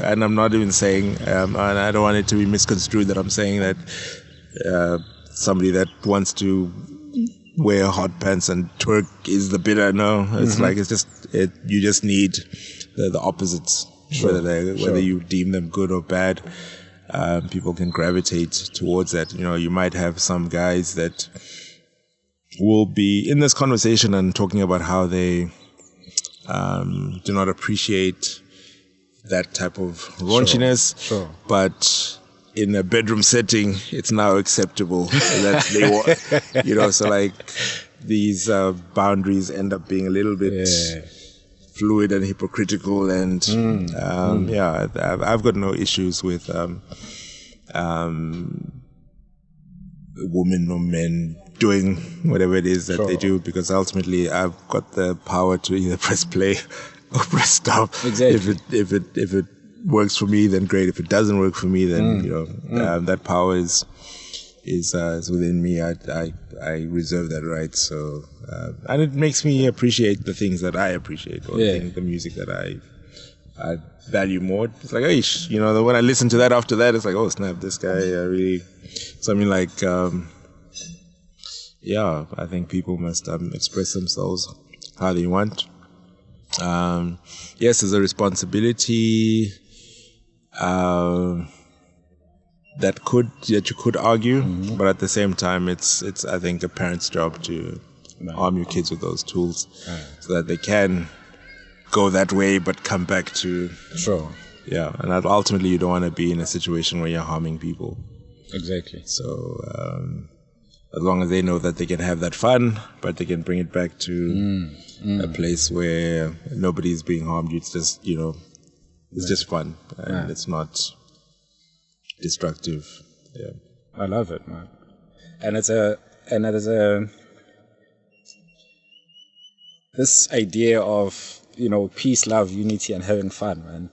And I'm not even saying, and I don't want it to be misconstrued that I'm saying that somebody that wants to wear hot pants and twerk is the bitter. No, it's like you just need the opposites. Whether you deem them good or bad, people can gravitate towards that. You might have some guys that will be in this conversation and talking about how they do not appreciate that type of raunchiness, but in a bedroom setting, it's now acceptable that they want, so like these boundaries end up being a little bit fluid and hypocritical, and I've got no issues with women or men doing whatever it is that they do, because ultimately I've got the power to either press play or press stop. Exactly. If it works for me, then great. If it doesn't work for me, then that power is within me. I reserve that right. So and it makes me appreciate the things that I appreciate, or the music that I value more. It's like, when I listen to that after that, it's like, oh snap, this guy really. So I mean, like. I think people must express themselves how they want. Yes, there's a responsibility that you could argue, but at the same time, it's I think a parent's job to arm your kids with those tools so that they can go that way, but come back to and ultimately, you don't want to be in a situation where you're harming people. Exactly. So. As long as they know that they can have that fun, but they can bring it back to a place where nobody's being harmed. It's just, it's just fun, and it's not destructive. Yeah, I love it, man. And it is this idea of peace, love, unity, and having fun, man.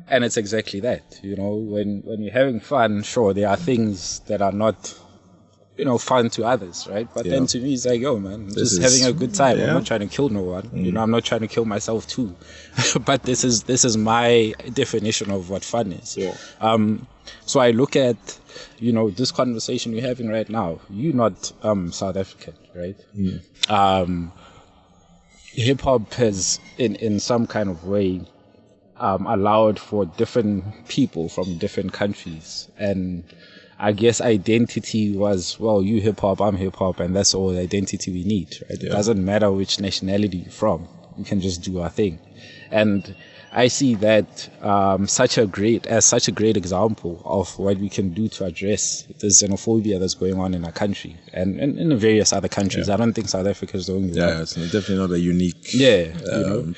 And it's exactly that. When you're having fun, sure, there are things that are not. Fun to others, right? But then to me, it's like, yo, man, just having a good time. I'm not trying to kill no one. I'm not trying to kill myself too. But this is my definition of what fun is. Yeah. So I look at, this conversation we're having right now. You're not South African, right? Hip hop has, in some kind of way, allowed for different people from different countries, and I guess identity was, well, you hip hop, I'm hip hop, and that's all the identity we need, right? It doesn't matter which nationality you're from. We can just do our thing. And I see that such a great example of what we can do to address the xenophobia that's going on in our country and in various other countries. I don't think South Africa is the only one. Yeah, it's definitely not a unique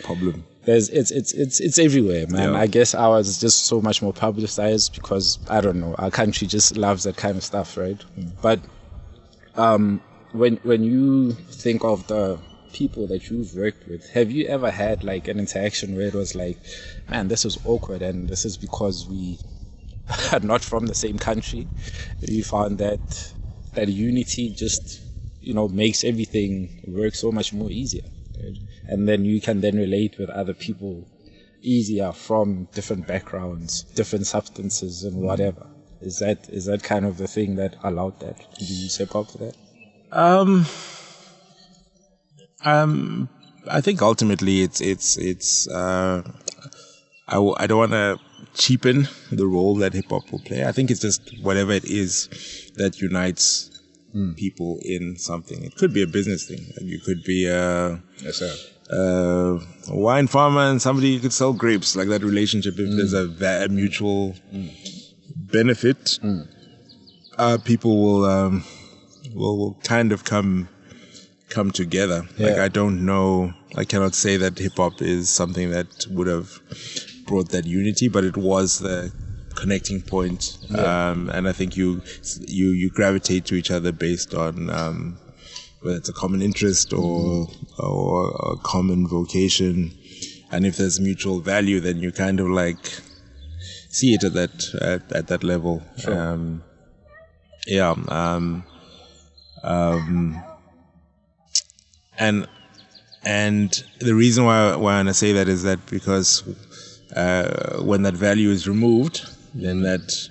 problem. It's everywhere, man. I guess ours is just so much more publicized because I don't know, our country just loves that kind of stuff, right? But when you think of the people that you've worked with, have you ever had like an interaction where it was like, man, this is awkward, and this is because we are not from the same country? You found that unity just makes everything work so much more easier, right? And then you can then relate with other people easier from different backgrounds, different substances, and whatever. Is that kind of the thing that allowed that? Did you hip hop for that? I think ultimately it's I don't want to cheapen the role that hip hop will play. I think it's just whatever it is that unites people in something. It could be a business thing. Like you could be a wine farmer and somebody could sell grapes. Like that relationship, if there's a mutual benefit, people will kind of come together. Yeah. Like I don't know, I cannot say that hip hop is something that would have brought that unity, but it was the connecting point. And I think you gravitate to each other based on whether it's a common interest or a common vocation, and if there's mutual value, then you kind of like see it at that level. Sure. And the reason why I want to say that is that because when that value is removed, then that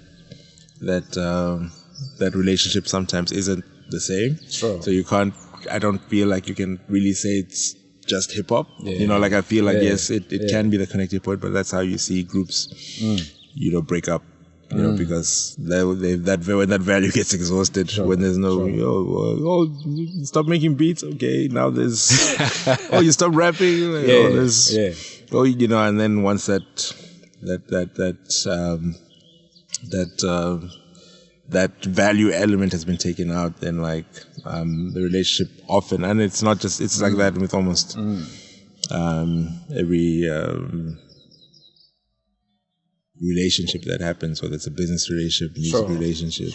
relationship sometimes isn't the same. Sure. So I don't feel like you can really say it's just hip hop. Yeah. Like I feel like yes, it can be the connecting point, but that's how you see groups, break up. Because when that value gets exhausted, when there's no, stop making beats. Okay, now there's, you stop rapping. And then once that value element has been taken out, then like the relationship often, and it's not just, it's like that with almost every relationship that happens, whether it's a business relationship, music relationship.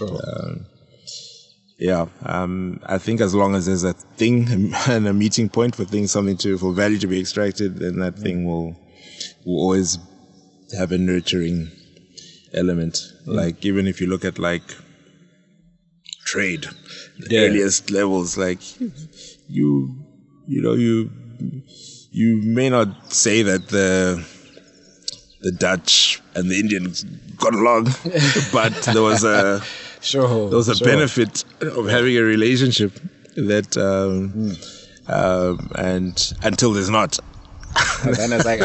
I think as long as there's a thing and a meeting point for for value to be extracted, then that thing will always have a nurturing element. Like even if you look at like trade, the earliest levels, like you may not say that the Dutch and the Indians got along, but there was a benefit of having a relationship that and until there's not. And then it's like,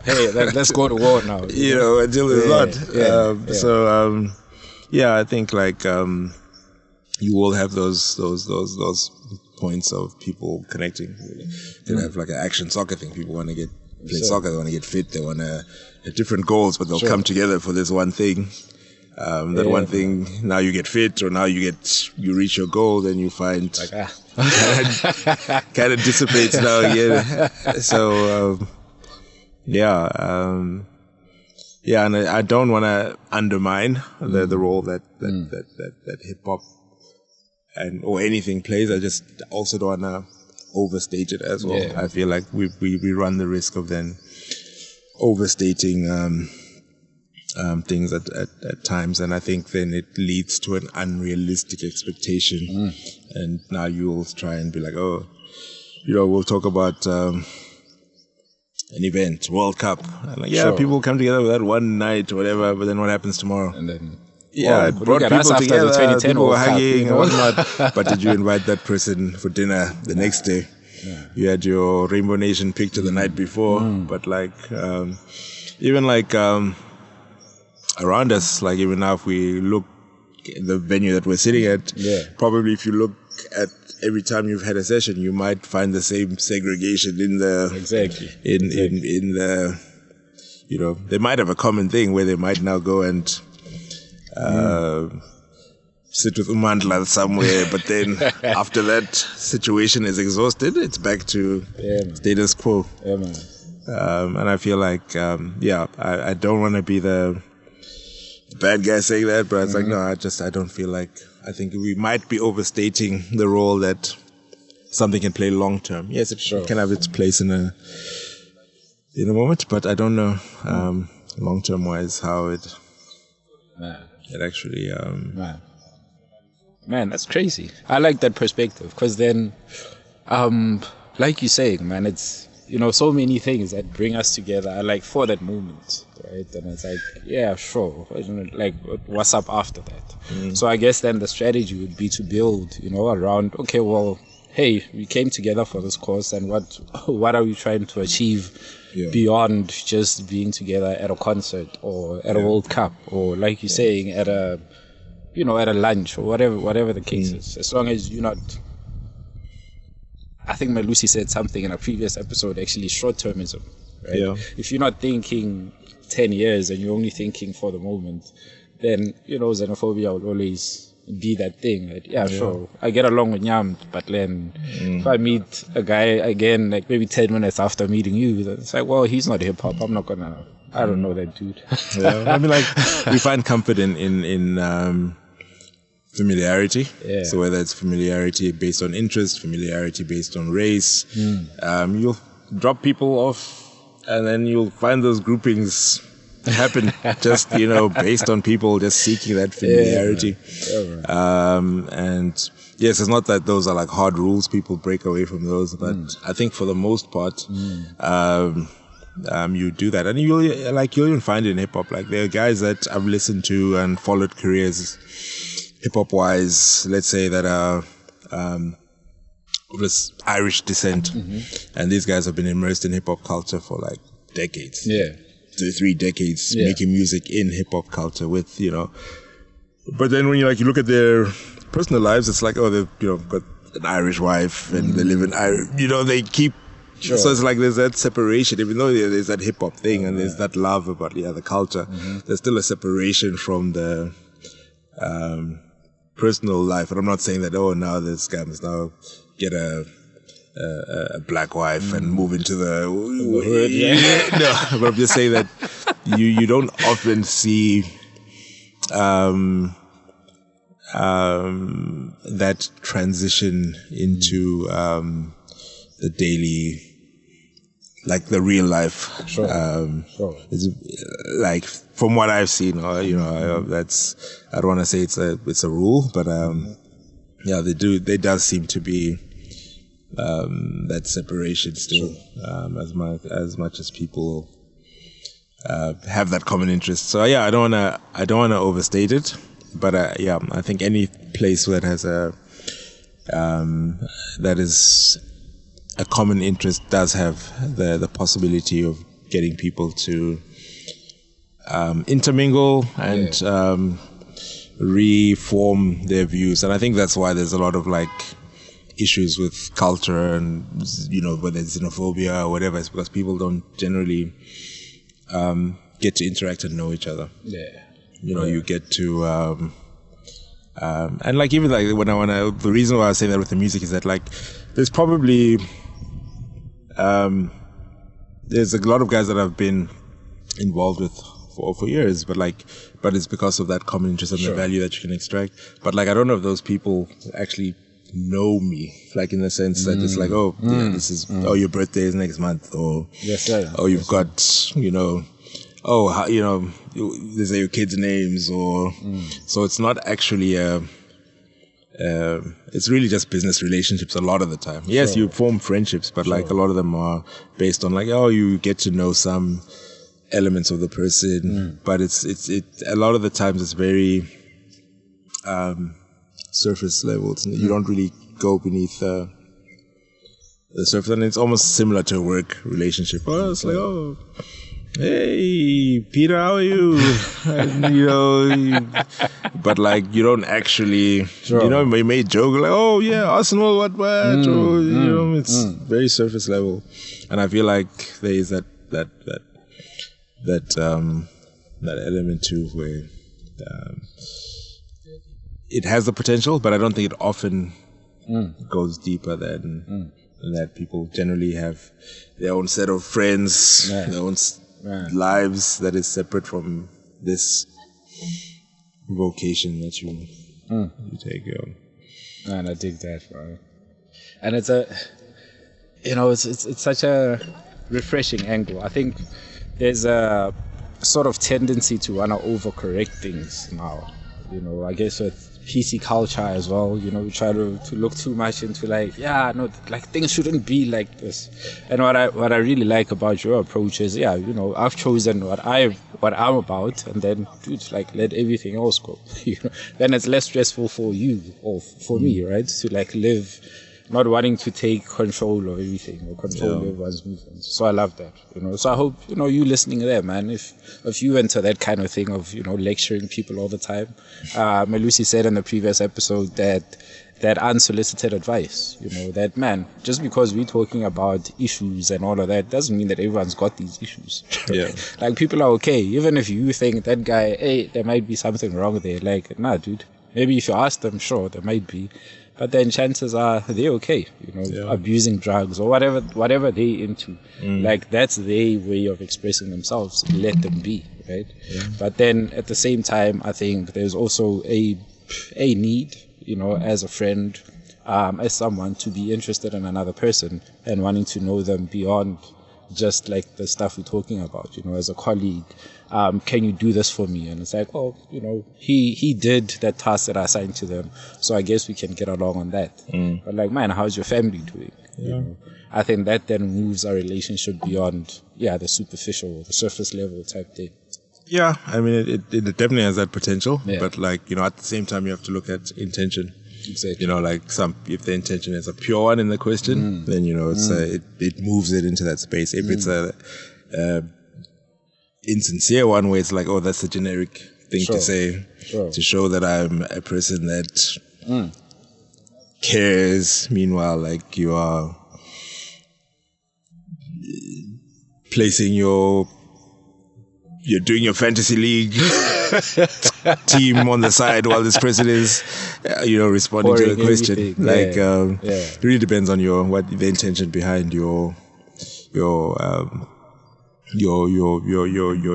hey, let's go to war now. Until there's not. So I think like you will have those points of people connecting. You have like an action soccer thing. People want to play soccer, they want to get fit, they want to have different goals, but they'll come together for this one thing. One thing, now you get fit, or now you reach your goal, then you find kind of dissipates now again. So and I don't want to undermine the role that hip hop or anything plays. I just also don't want to overstate it as well. I feel like we run the risk of then overstating things at times, and I think then it leads to an unrealistic expectation. And now you'll try and be like, we'll talk about an event, World Cup, and like, people come together with that one night or whatever, but then what happens tomorrow? And then it brought people together, the 2010 people were hugging and whatnot. But did you invite that person for dinner the next day? You had your Rainbow Nation picture the night before, but like even like around us, like even now if we look at the venue that we're sitting at, probably if you look at every time you've had a session, you might find the same segregation in the in the they might have a common thing where they might now go and sit with Umandla somewhere, but then after that situation is exhausted, it's back to status quo. And I feel like I don't want to be the bad guy saying that, but it's like no, I don't feel like, I think we might be overstating the role that something can play long term. Yes, it can have its place in a moment, but I don't know long term wise how it actually Man, that's crazy. I like that perspective, because then like you're saying, man, it's so many things that bring us together. I like for that moment, right? And it's like, like what's up after that? So I guess then the strategy would be to build around, okay, well, hey, we came together for this course, and what are we trying to achieve beyond just being together at a concert or at a World Cup, or like you're saying, at a at a lunch or whatever the case is. As long as you're not, I think Malusi said something in a previous episode, actually, short-termism, right? Yeah. If you're not thinking 10 years and you're only thinking for the moment, then, xenophobia will always be that thing. Like, sure, I get along with Nyambz, but then if I meet a guy again, like maybe 10 minutes after meeting you, then it's like, well, he's not hip-hop. I'm not gonna, I don't know that dude. Yeah. I mean, like, we find comfort in familiarity. Yeah. So whether it's familiarity based on interest, familiarity based on race, you'll drop people off and then you'll find those groupings happen just, based on people just seeking that familiarity. And yes, it's not that those are like hard rules. People break away from those, but I think for the most part, you do that. And you'll even find it in hip hop. Like there are guys that I've listened to and followed careers hip hop wise, let's say that are, of this Irish descent. And these guys have been immersed in hip hop culture for like decades. Yeah. 2-3 decades making music in hip hop culture with, but then when you look at their personal lives, it's like, oh, they've, got an Irish wife and they live in Irish, they keep, so it's like there's that separation, even though there's that hip hop thing and there's that love about, the culture, there's still a separation from the, personal life. And I'm not saying that, now this guy must now get a black wife and move into the hood. No, but I'm just saying that you don't often see that transition into the daily, like the real life. Sure. It's, like from what I've seen, that's, I don't want to say it's a rule, but they does seem to be that separation still, as much as people have that common interest. So I don't wanna overstate it, but I think any place that has that is a common interest does have the possibility of getting people to intermingle and reform their views. And I think that's why there's a lot of issues with culture and whether it's xenophobia or whatever. It's because people don't generally get to interact and know each other. You get to and even when I the reason why I was saying that with the music is that there's probably there's a lot of guys that I've been involved with for years, but it's because of that common interest and the value that you can extract. But I don't know if those people actually know me, in the sense that it's this is, your birthday is next month, or you've got, these are your kids' names, or so it's not actually it's really just business relationships a lot of the time. Yes, you form friendships, but a lot of them are based on you get to know some elements of the person, but it's a lot of the times it's very surface levels. You don't really go beneath the surface, and it's almost similar to a work relationship. It's hey Peter, how are you? And, but you don't actually, we may joke oh yeah, Arsenal, what, or it's very surface level, and I feel like there is that element too where it has the potential, but I don't think it often goes deeper than that. People generally have their own set of friends, their own lives that is separate from this vocation that you take on. And I dig that, bro. And it's it's such a refreshing angle. I think there's a sort of tendency to want to overcorrect things now. I guess with PC culture as well, we try to look too much into things shouldn't be like this. And what I really like about your approach is, I've chosen what I'm about, and then let everything else go. Then it's less stressful for you or for me, right? To live not wanting to take control of everything or control everyone's movements. So I love that, So I hope, you listening there, man, if you enter that kind of thing of, lecturing people all the time. Melusi said in the previous episode that unsolicited advice, that, man, just because we're talking about issues and all of that doesn't mean that everyone's got these issues. Yeah. Like, people are okay. Even if you think that guy, hey, there might be something wrong there. Like, nah, dude. Maybe if you ask them, sure, there might be. But then chances are they're okay, abusing drugs or whatever they into. Like, that's their way of expressing themselves. Let them be, right? Yeah. But then at the same time, I think there's also a need, as a friend, as someone, to be interested in another person and wanting to know them beyond just like the stuff we're talking about, as a colleague. Can you do this for me? And it's like, well, he did that task that I assigned to them, so I guess we can get along on that. But like, man, how's your family doing? Yeah. I think that then moves our relationship beyond, the superficial, the surface level type thing. Yeah, I mean, it definitely has that potential, but like, at the same time, you have to look at intention. Exactly. Like if the intention is a pure one in the question, then, it's it moves it into that space. If it's a insincere one where it's like, oh, that's a generic thing to say to show that I'm a person that cares. Meanwhile, like, you are placing you're doing your fantasy league team on the side while this person is, responding to the question. It really depends on what the intention behind your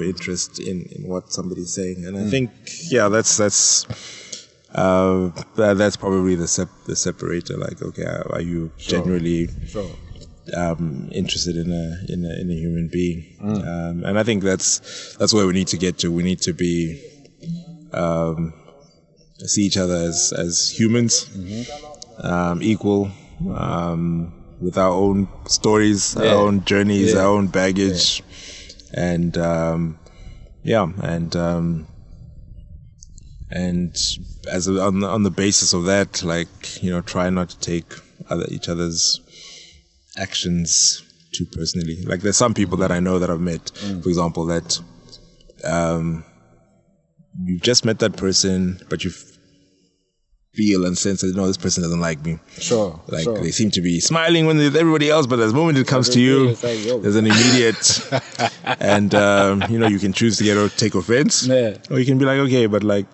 interest in what somebody's saying. And I think, that's probably the separator. Like, okay, are you genuinely interested in a human being? And I think that's where we need to get to. We need to be see each other as humans, equal, with our own stories, our own journeys, our own baggage, and as on the basis of that, like, try not to take each other's actions too personally. Like, there's some people that I know that I've met, for example, that you've just met that person, but you feel and sense that, this person doesn't like me. They seem to be smiling when there's everybody else, but the moment it comes to you, there's an immediate and you can choose to take offense, or you can be like, okay, but like,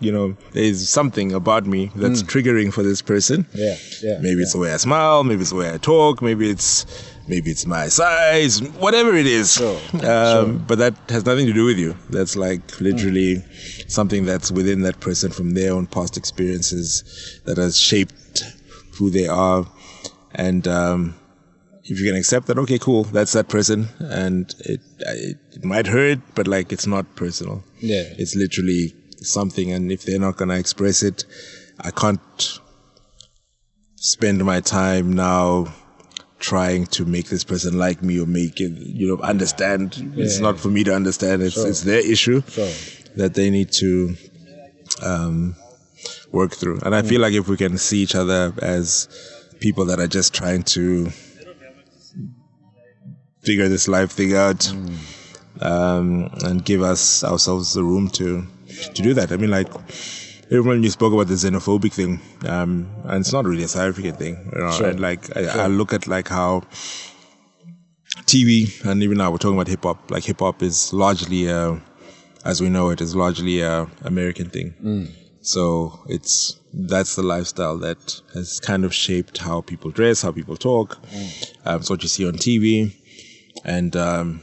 there's something about me that's triggering for this person. Maybe it's the way I smile, maybe it's the way I talk, maybe it's my size, whatever it is. But that has nothing to do with you. That's like literally something that's within that person from their own past experiences that has shaped who they are. And if you can accept that, okay, cool, that's that person. And it might hurt, but like, it's not personal. It's literally something. And if they're not going to express it, I can't spend my time now trying to make this person like me or make it, understand. It's not for me to understand. It's their issue that they need to work through. And I feel like if we can see each other as people that are just trying to figure this life thing out, and give ourselves the room to do that. I mean, like, when you spoke about the xenophobic thing, and it's not really a South African thing, and like, I look at like how TV, and even now we're talking about hip hop, like hip hop is largely, as we know it, is largely a American thing. So that's the lifestyle that has kind of shaped how people dress, how people talk. It's what you see on TV. And,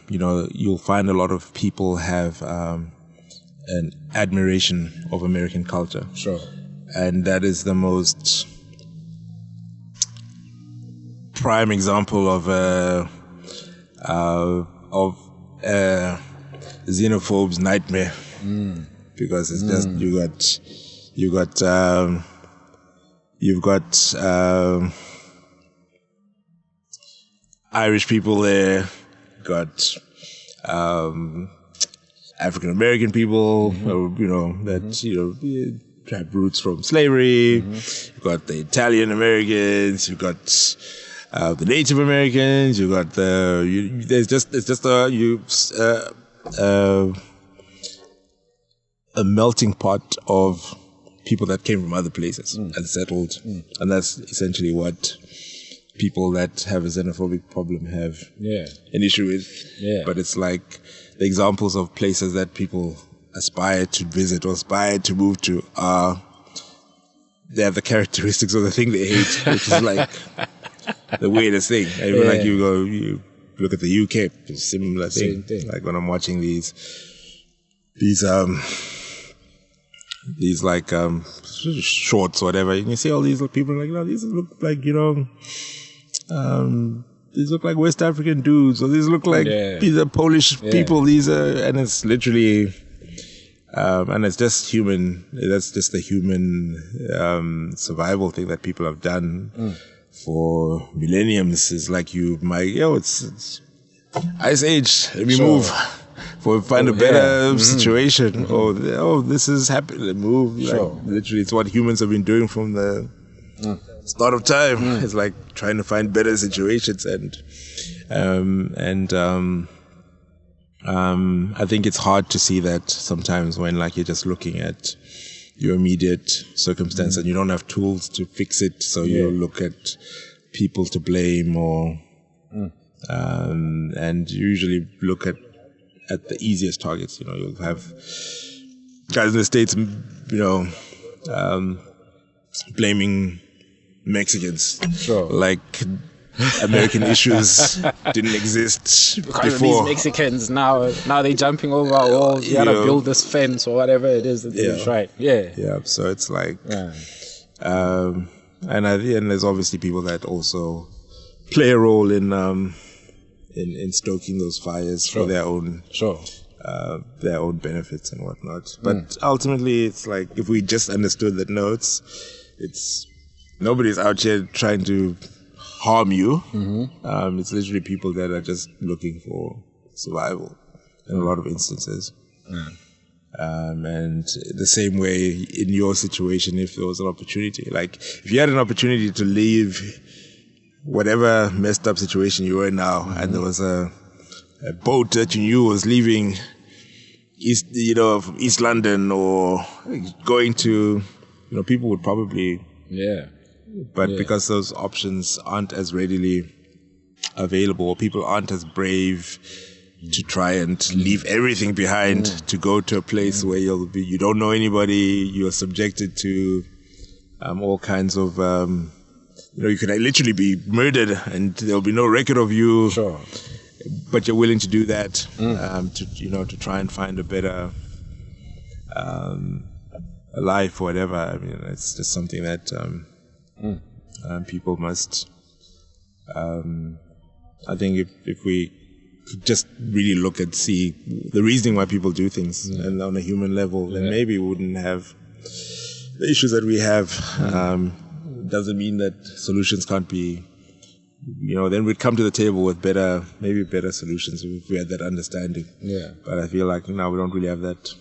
you'll find a lot of people have an admiration of American culture. And that is the most prime example of xenophobe's nightmare. Because it's just, you've got Irish people there, got African American people, have roots from slavery. You've got the Italian Americans. You've got the Native Americans. You've got a melting pot of people that came from other places and settled, and that's essentially what people that have a xenophobic problem have an issue with. But it's like the examples of places that people aspire to visit or aspire to move to they have the characteristics of the thing they hate, which is like the weirdest thing. I mean, like you look at the UK, it's a similar thing. Like when I'm watching these like shorts or whatever, and you see all these people like, no, these look like, these look like West African dudes, or these look like these are Polish people. These are, and it's literally, and it's just human. That's just the human survival thing that people have done for millenniums. Is like it's Ice Age. Let me move. Find a better situation. This is happening. Move. Like, literally, it's what humans have been doing from the start of time. It's like trying to find better situations, and I think it's hard to see that sometimes when like you're just looking at your immediate circumstance and you don't have tools to fix it, so you look at people to blame or and you usually look at the easiest targets. You'll have guys in the States, blaming Mexicans. Like American issues didn't exist because before. Of these Mexicans now they're jumping over our walls. You gotta build this fence or whatever it is that they're right. So it's like and there's obviously people that also play a role in stoking those fires for their own benefits and whatnot. But ultimately, it's like if we just understood that it's nobody's out here trying to harm you. It's literally people that are just looking for survival in a lot of instances. And the same way in your situation, if there was an opportunity, like if you had an opportunity to leave whatever messed up situation you were in now, and there was a boat that you knew was leaving East London or going to, people would probably but because those options aren't as readily available, or people aren't as brave to try and leave everything behind to go to a place where you don't know anybody, you're subjected to all kinds of you could literally be murdered and there'll be no record of you. But you're willing to do that to try and find a better life or whatever. I mean, it's just something that people must. I think if we could just really look and see the reasoning why people do things, and on a human level, then maybe we wouldn't have the issues that we have. Doesn't mean that solutions can't be. Then we'd come to the table with better solutions if we had that understanding. But I feel like now we don't really have that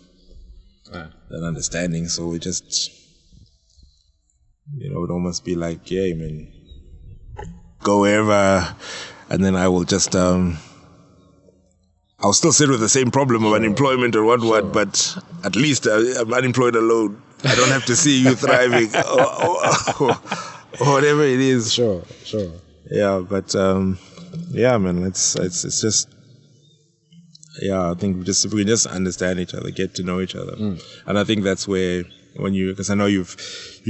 understanding, so we just, it almost be like, go wherever, and then I will just, I'll still sit with the same problem of unemployment or what, but at least I'm unemployed alone. I don't have to see you thriving or whatever it is. Sure. Yeah, but man, it's just I think if we can just understand each other, get to know each other, and I think that's where because I know you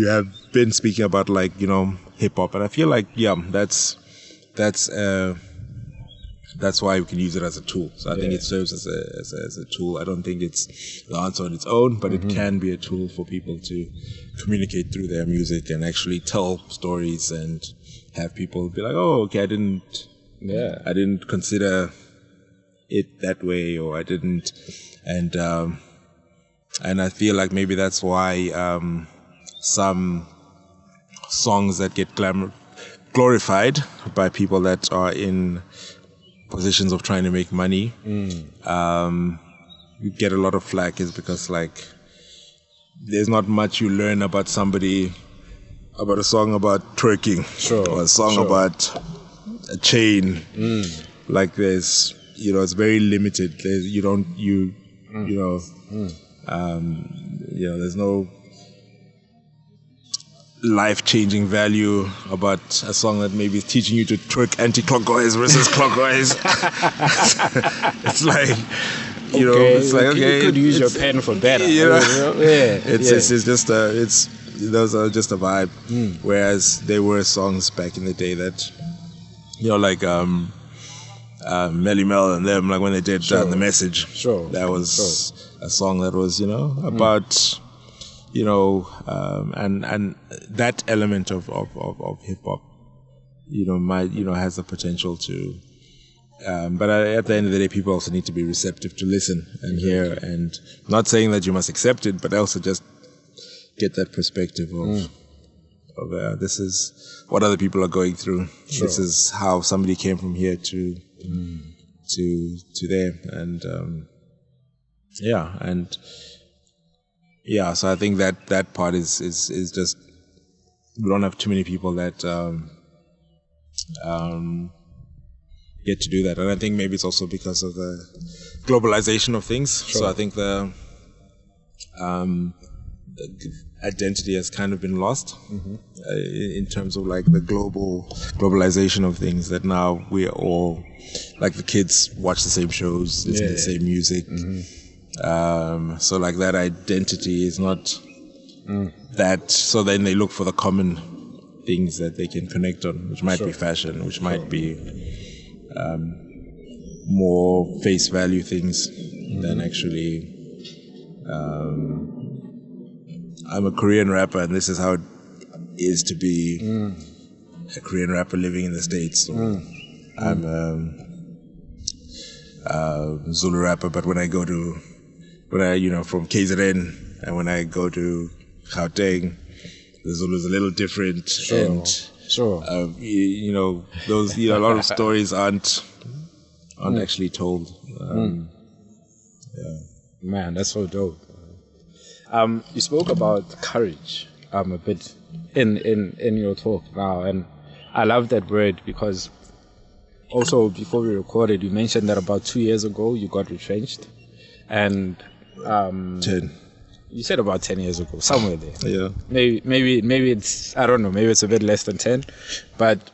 have been speaking about like hip hop, and I feel like that's why we can use it as a tool. So I think it serves as a tool. I don't think it's the answer on its own, but it can be a tool for people to communicate through their music and actually tell stories and have people be like, oh, okay, I didn't consider it that way, or I didn't, and I feel like maybe that's why some songs that get glorified by people that are in positions of trying to make money, you get a lot of flack, is because like there's not much you learn about somebody, about a song about twerking, or a song about a chain. Like there's, it's very limited. There's no life-changing value about a song that maybe is teaching you to twerk anti-clockwise versus clockwise. It's like, it's like, okay, you could use your pen for better. Those are just a vibe. Whereas there were songs back in the day that, like Melly Mel and them, like when they did The Message. That was a song that was, about, and that element of hip hop, has the potential to. But at the end of the day, people also need to be receptive to listen and hear, and not saying that you must accept it, but also just get that perspective of this is what other people are going through. This is how somebody came from here to there, and so I think that part is just, we don't have too many people that get to do that, and I think maybe it's also because of the globalization of things. So I think the identity has kind of been lost in terms of like the globalization of things, that now we're all, like, the kids watch the same shows, listen to the same music. So like that identity is not that, so then they look for the common things that they can connect on, which might be fashion, which might be more face value things than actually I'm a Korean rapper and this is how it is to be a Korean rapper living in the States. So I'm a Zulu rapper, but when I from KZN, and when I go to Gauteng, the Zulu is a little different. Those, a lot of stories aren't actually told. Man, that's so dope. You spoke about courage a bit in your talk now, and I love that word, because also before we recorded, you mentioned that about 2 years ago you got retrenched, and 10. You said about 10 years ago, somewhere there. Yeah. Maybe it's, I don't know, maybe it's a bit less than 10, but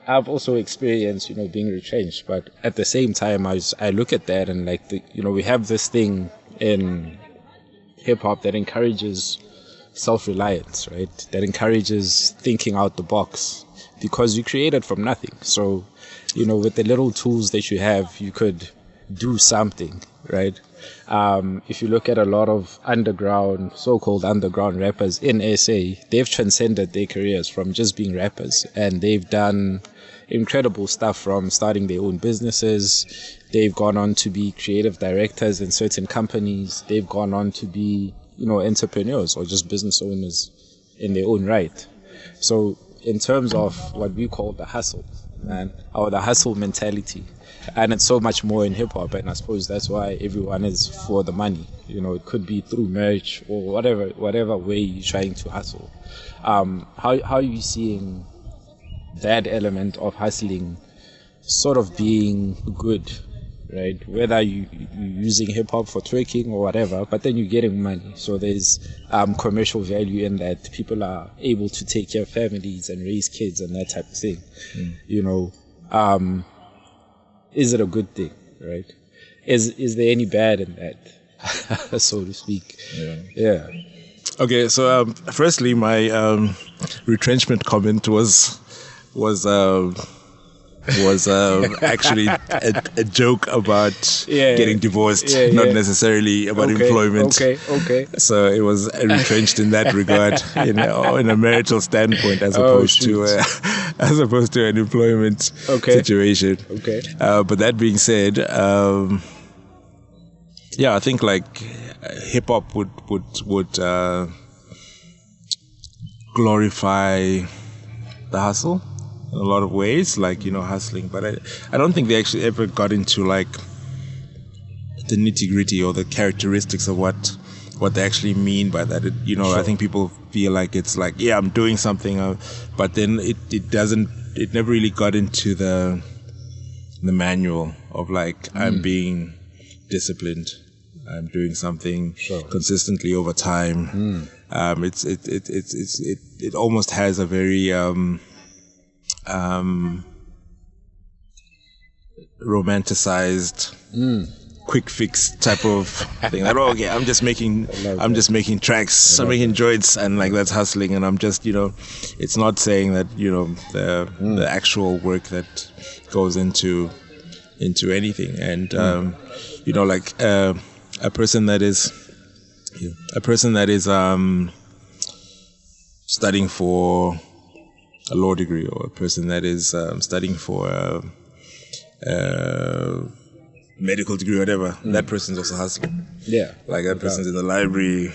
I've also experienced, being retrenched. But at the same time, I look at that and like, we have this thing in hip hop that encourages self-reliance, right? That encourages thinking out the box, because you created from nothing. So, with the little tools that you have, you could do something, right? If you look at a lot of so-called underground rappers in SA, they've transcended their careers from just being rappers, and they've done incredible stuff, from starting their own businesses. They've gone on to be creative directors in certain companies. They've gone on to be, entrepreneurs or just business owners in their own right. So in terms of what we call the hustle, or the hustle mentality, and it's so much more in hip hop, and I suppose that's why everyone is for the money. It could be through merch or whatever way you're trying to hustle. How are you seeing that element of hustling sort of being good, right? Whether you're using hip hop for twerking or whatever, but then you're getting money. So there's commercial value in that. People are able to take care of families and raise kids and that type of thing. Is it a good thing, right? Is there any bad in that, so to speak? Yeah. Okay, so firstly, my retrenchment comment was actually a joke about getting divorced, not necessarily about employment. Okay. So it was retrenched in that regard, in a marital standpoint, as opposed to an employment situation. Okay. But that being said, I think like hip hop would glorify the hustle in a lot of ways, like, hustling, but I don't think they actually ever got into like the nitty-gritty or the characteristics of what what they actually mean by that. I think people feel like it's like, yeah, I'm doing something, but then it doesn't. It never really got into the manual of like, I'm being disciplined. I'm doing something consistently over time. It almost has a very romanticized quick fix type of thing. Like, oh, okay, I'm just making tracks, I'm making joints, and like that's hustling. And I'm just, it's not saying that the actual work that goes into anything. And like a person that is studying for a law degree, or a person that is studying for a medical degree, or whatever, that person's also hustling. Yeah. Like that person's in the library,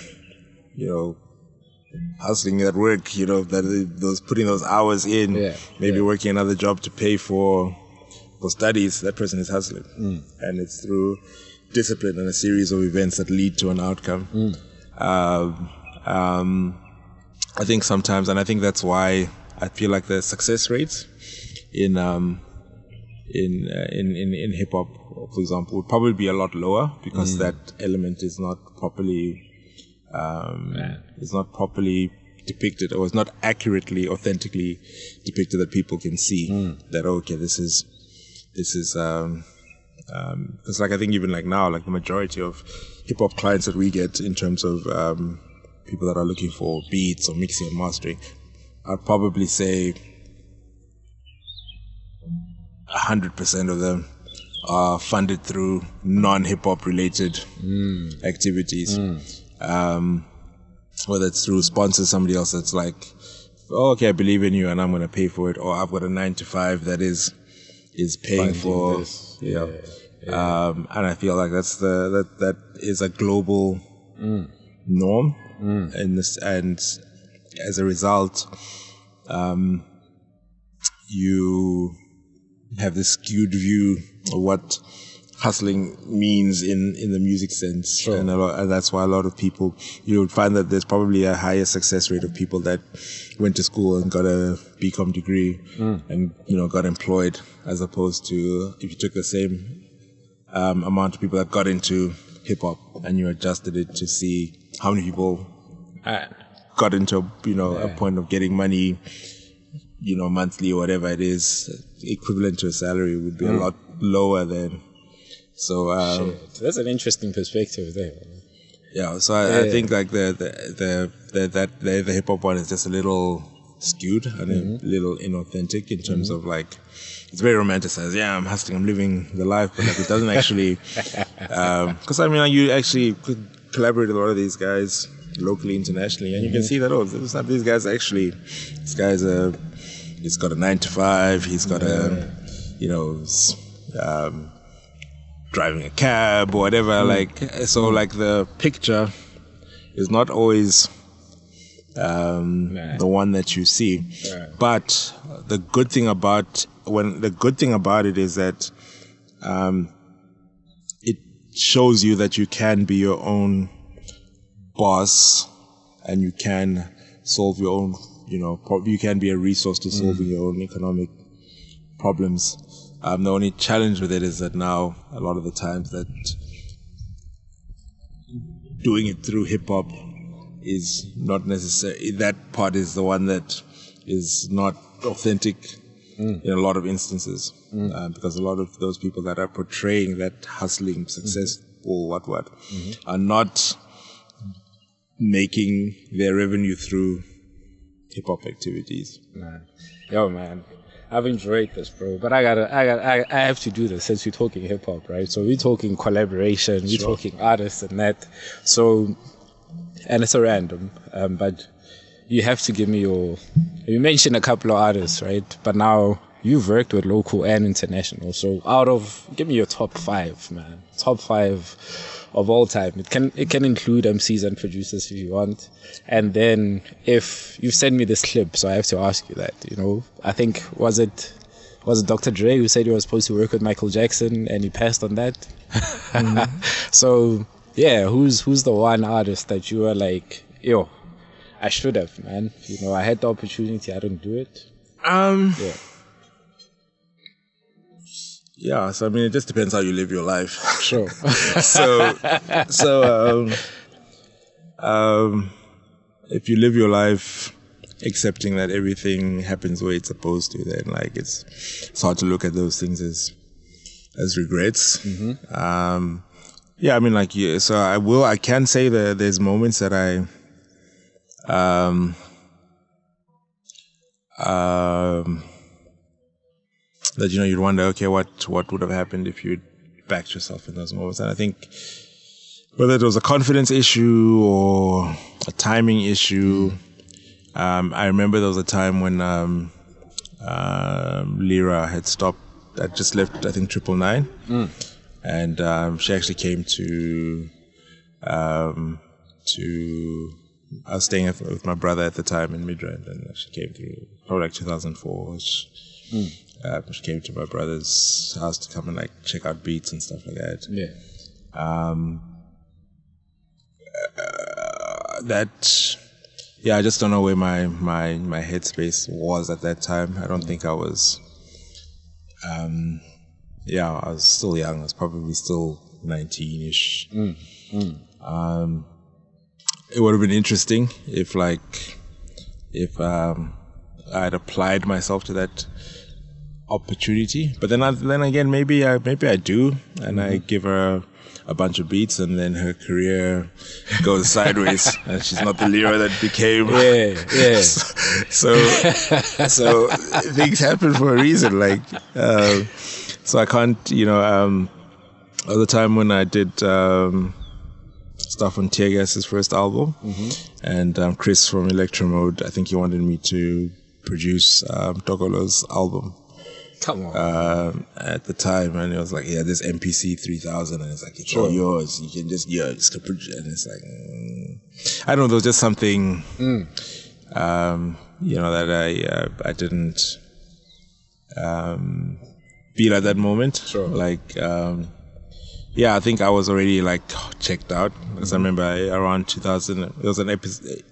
hustling at work, those putting those hours in, maybe working another job to pay for studies. That person is hustling. And it's through discipline and a series of events that lead to an outcome. I think sometimes, and I think that's why I feel like the success rates in hip hop, for example, would probably be a lot lower, because that element is not properly depicted, or is not accurately, authentically depicted, that people can see that, okay, this is because like I think even like now, like the majority of hip hop clients that we get in terms of people that are looking for beats or mixing and mastering, I'd probably say 100% of them are funded through non-hip hop related activities. Whether it's through sponsors, somebody else that's like, oh, okay, I believe in you and I'm going to pay for it, or I've got a 9-to-5 that is paying for this. And I feel like that is a global norm, and as a result, you have this skewed view of what hustling means in the music sense, and that's why a lot of people, you would find that there's probably a higher success rate of people that went to school and got a BCom degree and got employed, as opposed to if you took the same amount of people that got into hip hop and you adjusted it to see how many people got into a point of getting money, monthly or whatever it is, equivalent to a salary, would be a lot lower than. So that's an interesting perspective there. Yeah, so I think like the hip hop one is just a little skewed and a little inauthentic in terms of like, it's very romanticized. Yeah, I'm hustling, I'm living the life, but like it doesn't actually. Because you actually could collaborate with a lot of these guys locally, internationally, and you can see that these guys actually. This guy's he's got a 9-to-5. He's got driving a cab or whatever. Like so, like the picture is not always the one that you see. But the good thing about it is that it shows you that you can be your own boss, and you can solve your own, you can be a resource to solving your own economic problems. The only challenge with it is that now a lot of the times that doing it through hip hop is not necessary. That part is the one that is not authentic in a lot of instances, because a lot of those people that are portraying that hustling, successful, what are not making their revenue through hip hop activities. Yo, man, I've enjoyed this, bro. But I have to do this since we're talking hip hop, right? So we're talking collaboration, we're talking artists and that. So, and it's a random, but you have to give me you mentioned a couple of artists, right? But now you've worked with local and international. So give me your top 5, man. Top 5 of all time. It can include MCs and producers if you want. And then if you send me this clip, so I have to ask you that, I think, was it Dr. Dre who said he was supposed to work with Michael Jackson and he passed on that? So Yeah, who's the one artist that you were like, yo, I should have, man. You know, I had the opportunity, I didn't do it. Yeah. Yeah, so I mean, it just depends how you live your life. Sure. If you live your life accepting that everything happens the way it's supposed to, then like it's hard to look at those things as regrets. Mm-hmm. Yeah, I mean, like, yeah, so I can say that there's moments that that, you know, you'd wonder, okay, what would have happened if you'd backed yourself in those moments. And I think whether it was a confidence issue or a timing issue, I remember there was a time when Lyra had just left, I think, 999. And she actually came to I was staying with my brother at the time in Midrand, and she came through probably like 2004. She came to my brother's house to come and like check out beats and stuff like that. Yeah. I just don't know where my headspace was at that time. I don't think I was. I was still young. I was probably still 19-ish. It would have been interesting if I had applied myself to that opportunity. But then again, maybe I do, and I give her a bunch of beats, and then her career goes sideways, and she's not the Lyra that became. Yeah. So things happen for a reason. Like, so I can't, at the time when I did stuff on Tear Gas's first album, and Chris from Electro Mode, I think he wanted me to produce Tokolo's album. Come on. At the time, and it was like, yeah, this MPC 3000, and it's like, it's all yours. You can just, just produce, and it's like, I don't know, there was just something, that I didn't feel at that moment. Sure. Like, I think I was already like checked out, because I remember around 2000, there was an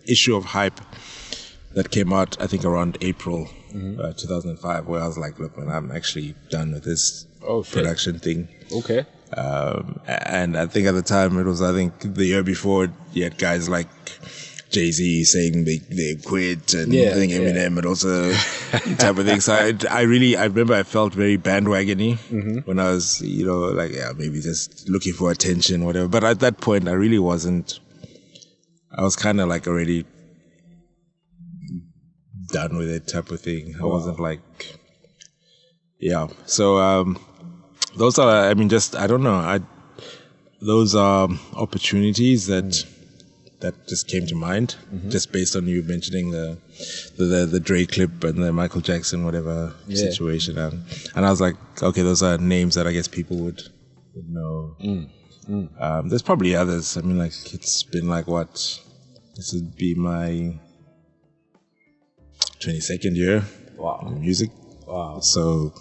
issue of Hype that came out, I think, around April 2005, where I was like, look, man, I'm actually done with this production thing. Okay. And I think at the time, it was, I think, the year before, you had guys like Jay-Z saying they quit, and I think Eminem and also type of thing. So I remember I felt very bandwagony when I was, maybe just looking for attention, whatever. But at that point, I really wasn't. I was kind of like already done with it, type of thing. I wasn't like, So those are, I mean, just, I don't know. Those are opportunities that just came to mind, just based on you mentioning the Dre clip and the Michael Jackson whatever situation, and I was like, okay, those are names that I guess people would know. There's probably others. I mean, like, it's been like this would be my 22nd year in music. Wow. So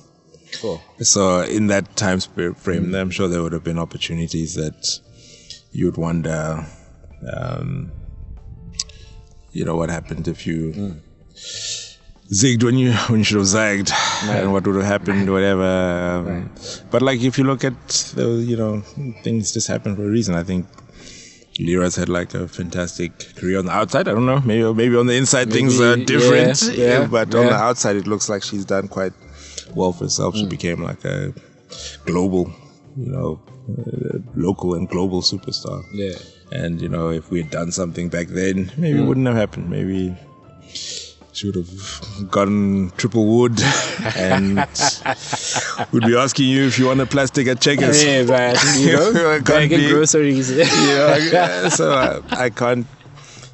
cool. So in that time frame, I'm sure there would have been opportunities that you would wonder, what happened if you zigged when you should have zagged, and what would have happened, whatever. But like, if you look at things just happen for a reason. I think Lyra's had like a fantastic career on the outside. I don't know, maybe on the inside things are different, but on the outside it looks like she's done quite well for herself. She became like a global, local and global superstar. Yeah. And if we had done something back then, maybe it wouldn't have happened. Maybe she would have gotten triple wood and would be asking you if you want a plastic at Checkers. Yeah, but bagging groceries. So I can't.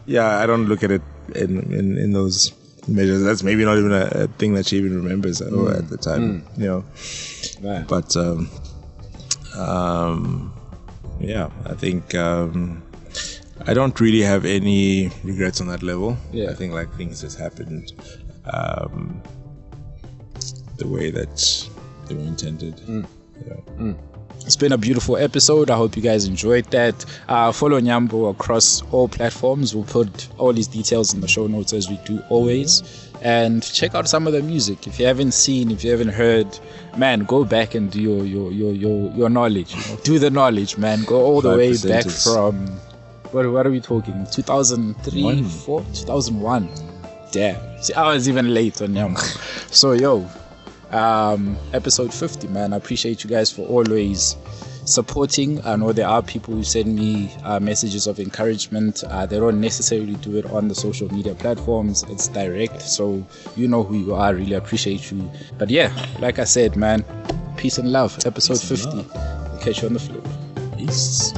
Yeah, I don't look at it in those measures. That's maybe not even a thing that she even remembers at the time. Right. But I think I don't really have any regrets on that level. I think like things just happened the way that they were intended. It's been a beautiful episode. I hope you guys enjoyed that. Follow Nyambz across all platforms. We'll put all these details in the show notes as we do always. And check out some of the music. If you haven't seen, if you haven't heard, man, go back and do your knowledge. You know? Do the knowledge, man. Go all the way back from, what are we talking? 2003, 4, 2001. Damn. See, I was even late on Nyambz. So, episode 50, man. I appreciate you guys for always supporting. I know there are people who send me messages of encouragement. They don't necessarily do it on the social media platforms. It's direct, so you know who you are. Really appreciate you. But yeah, like I said, man, peace and love. Episode 50. Catch you on the flip. Peace.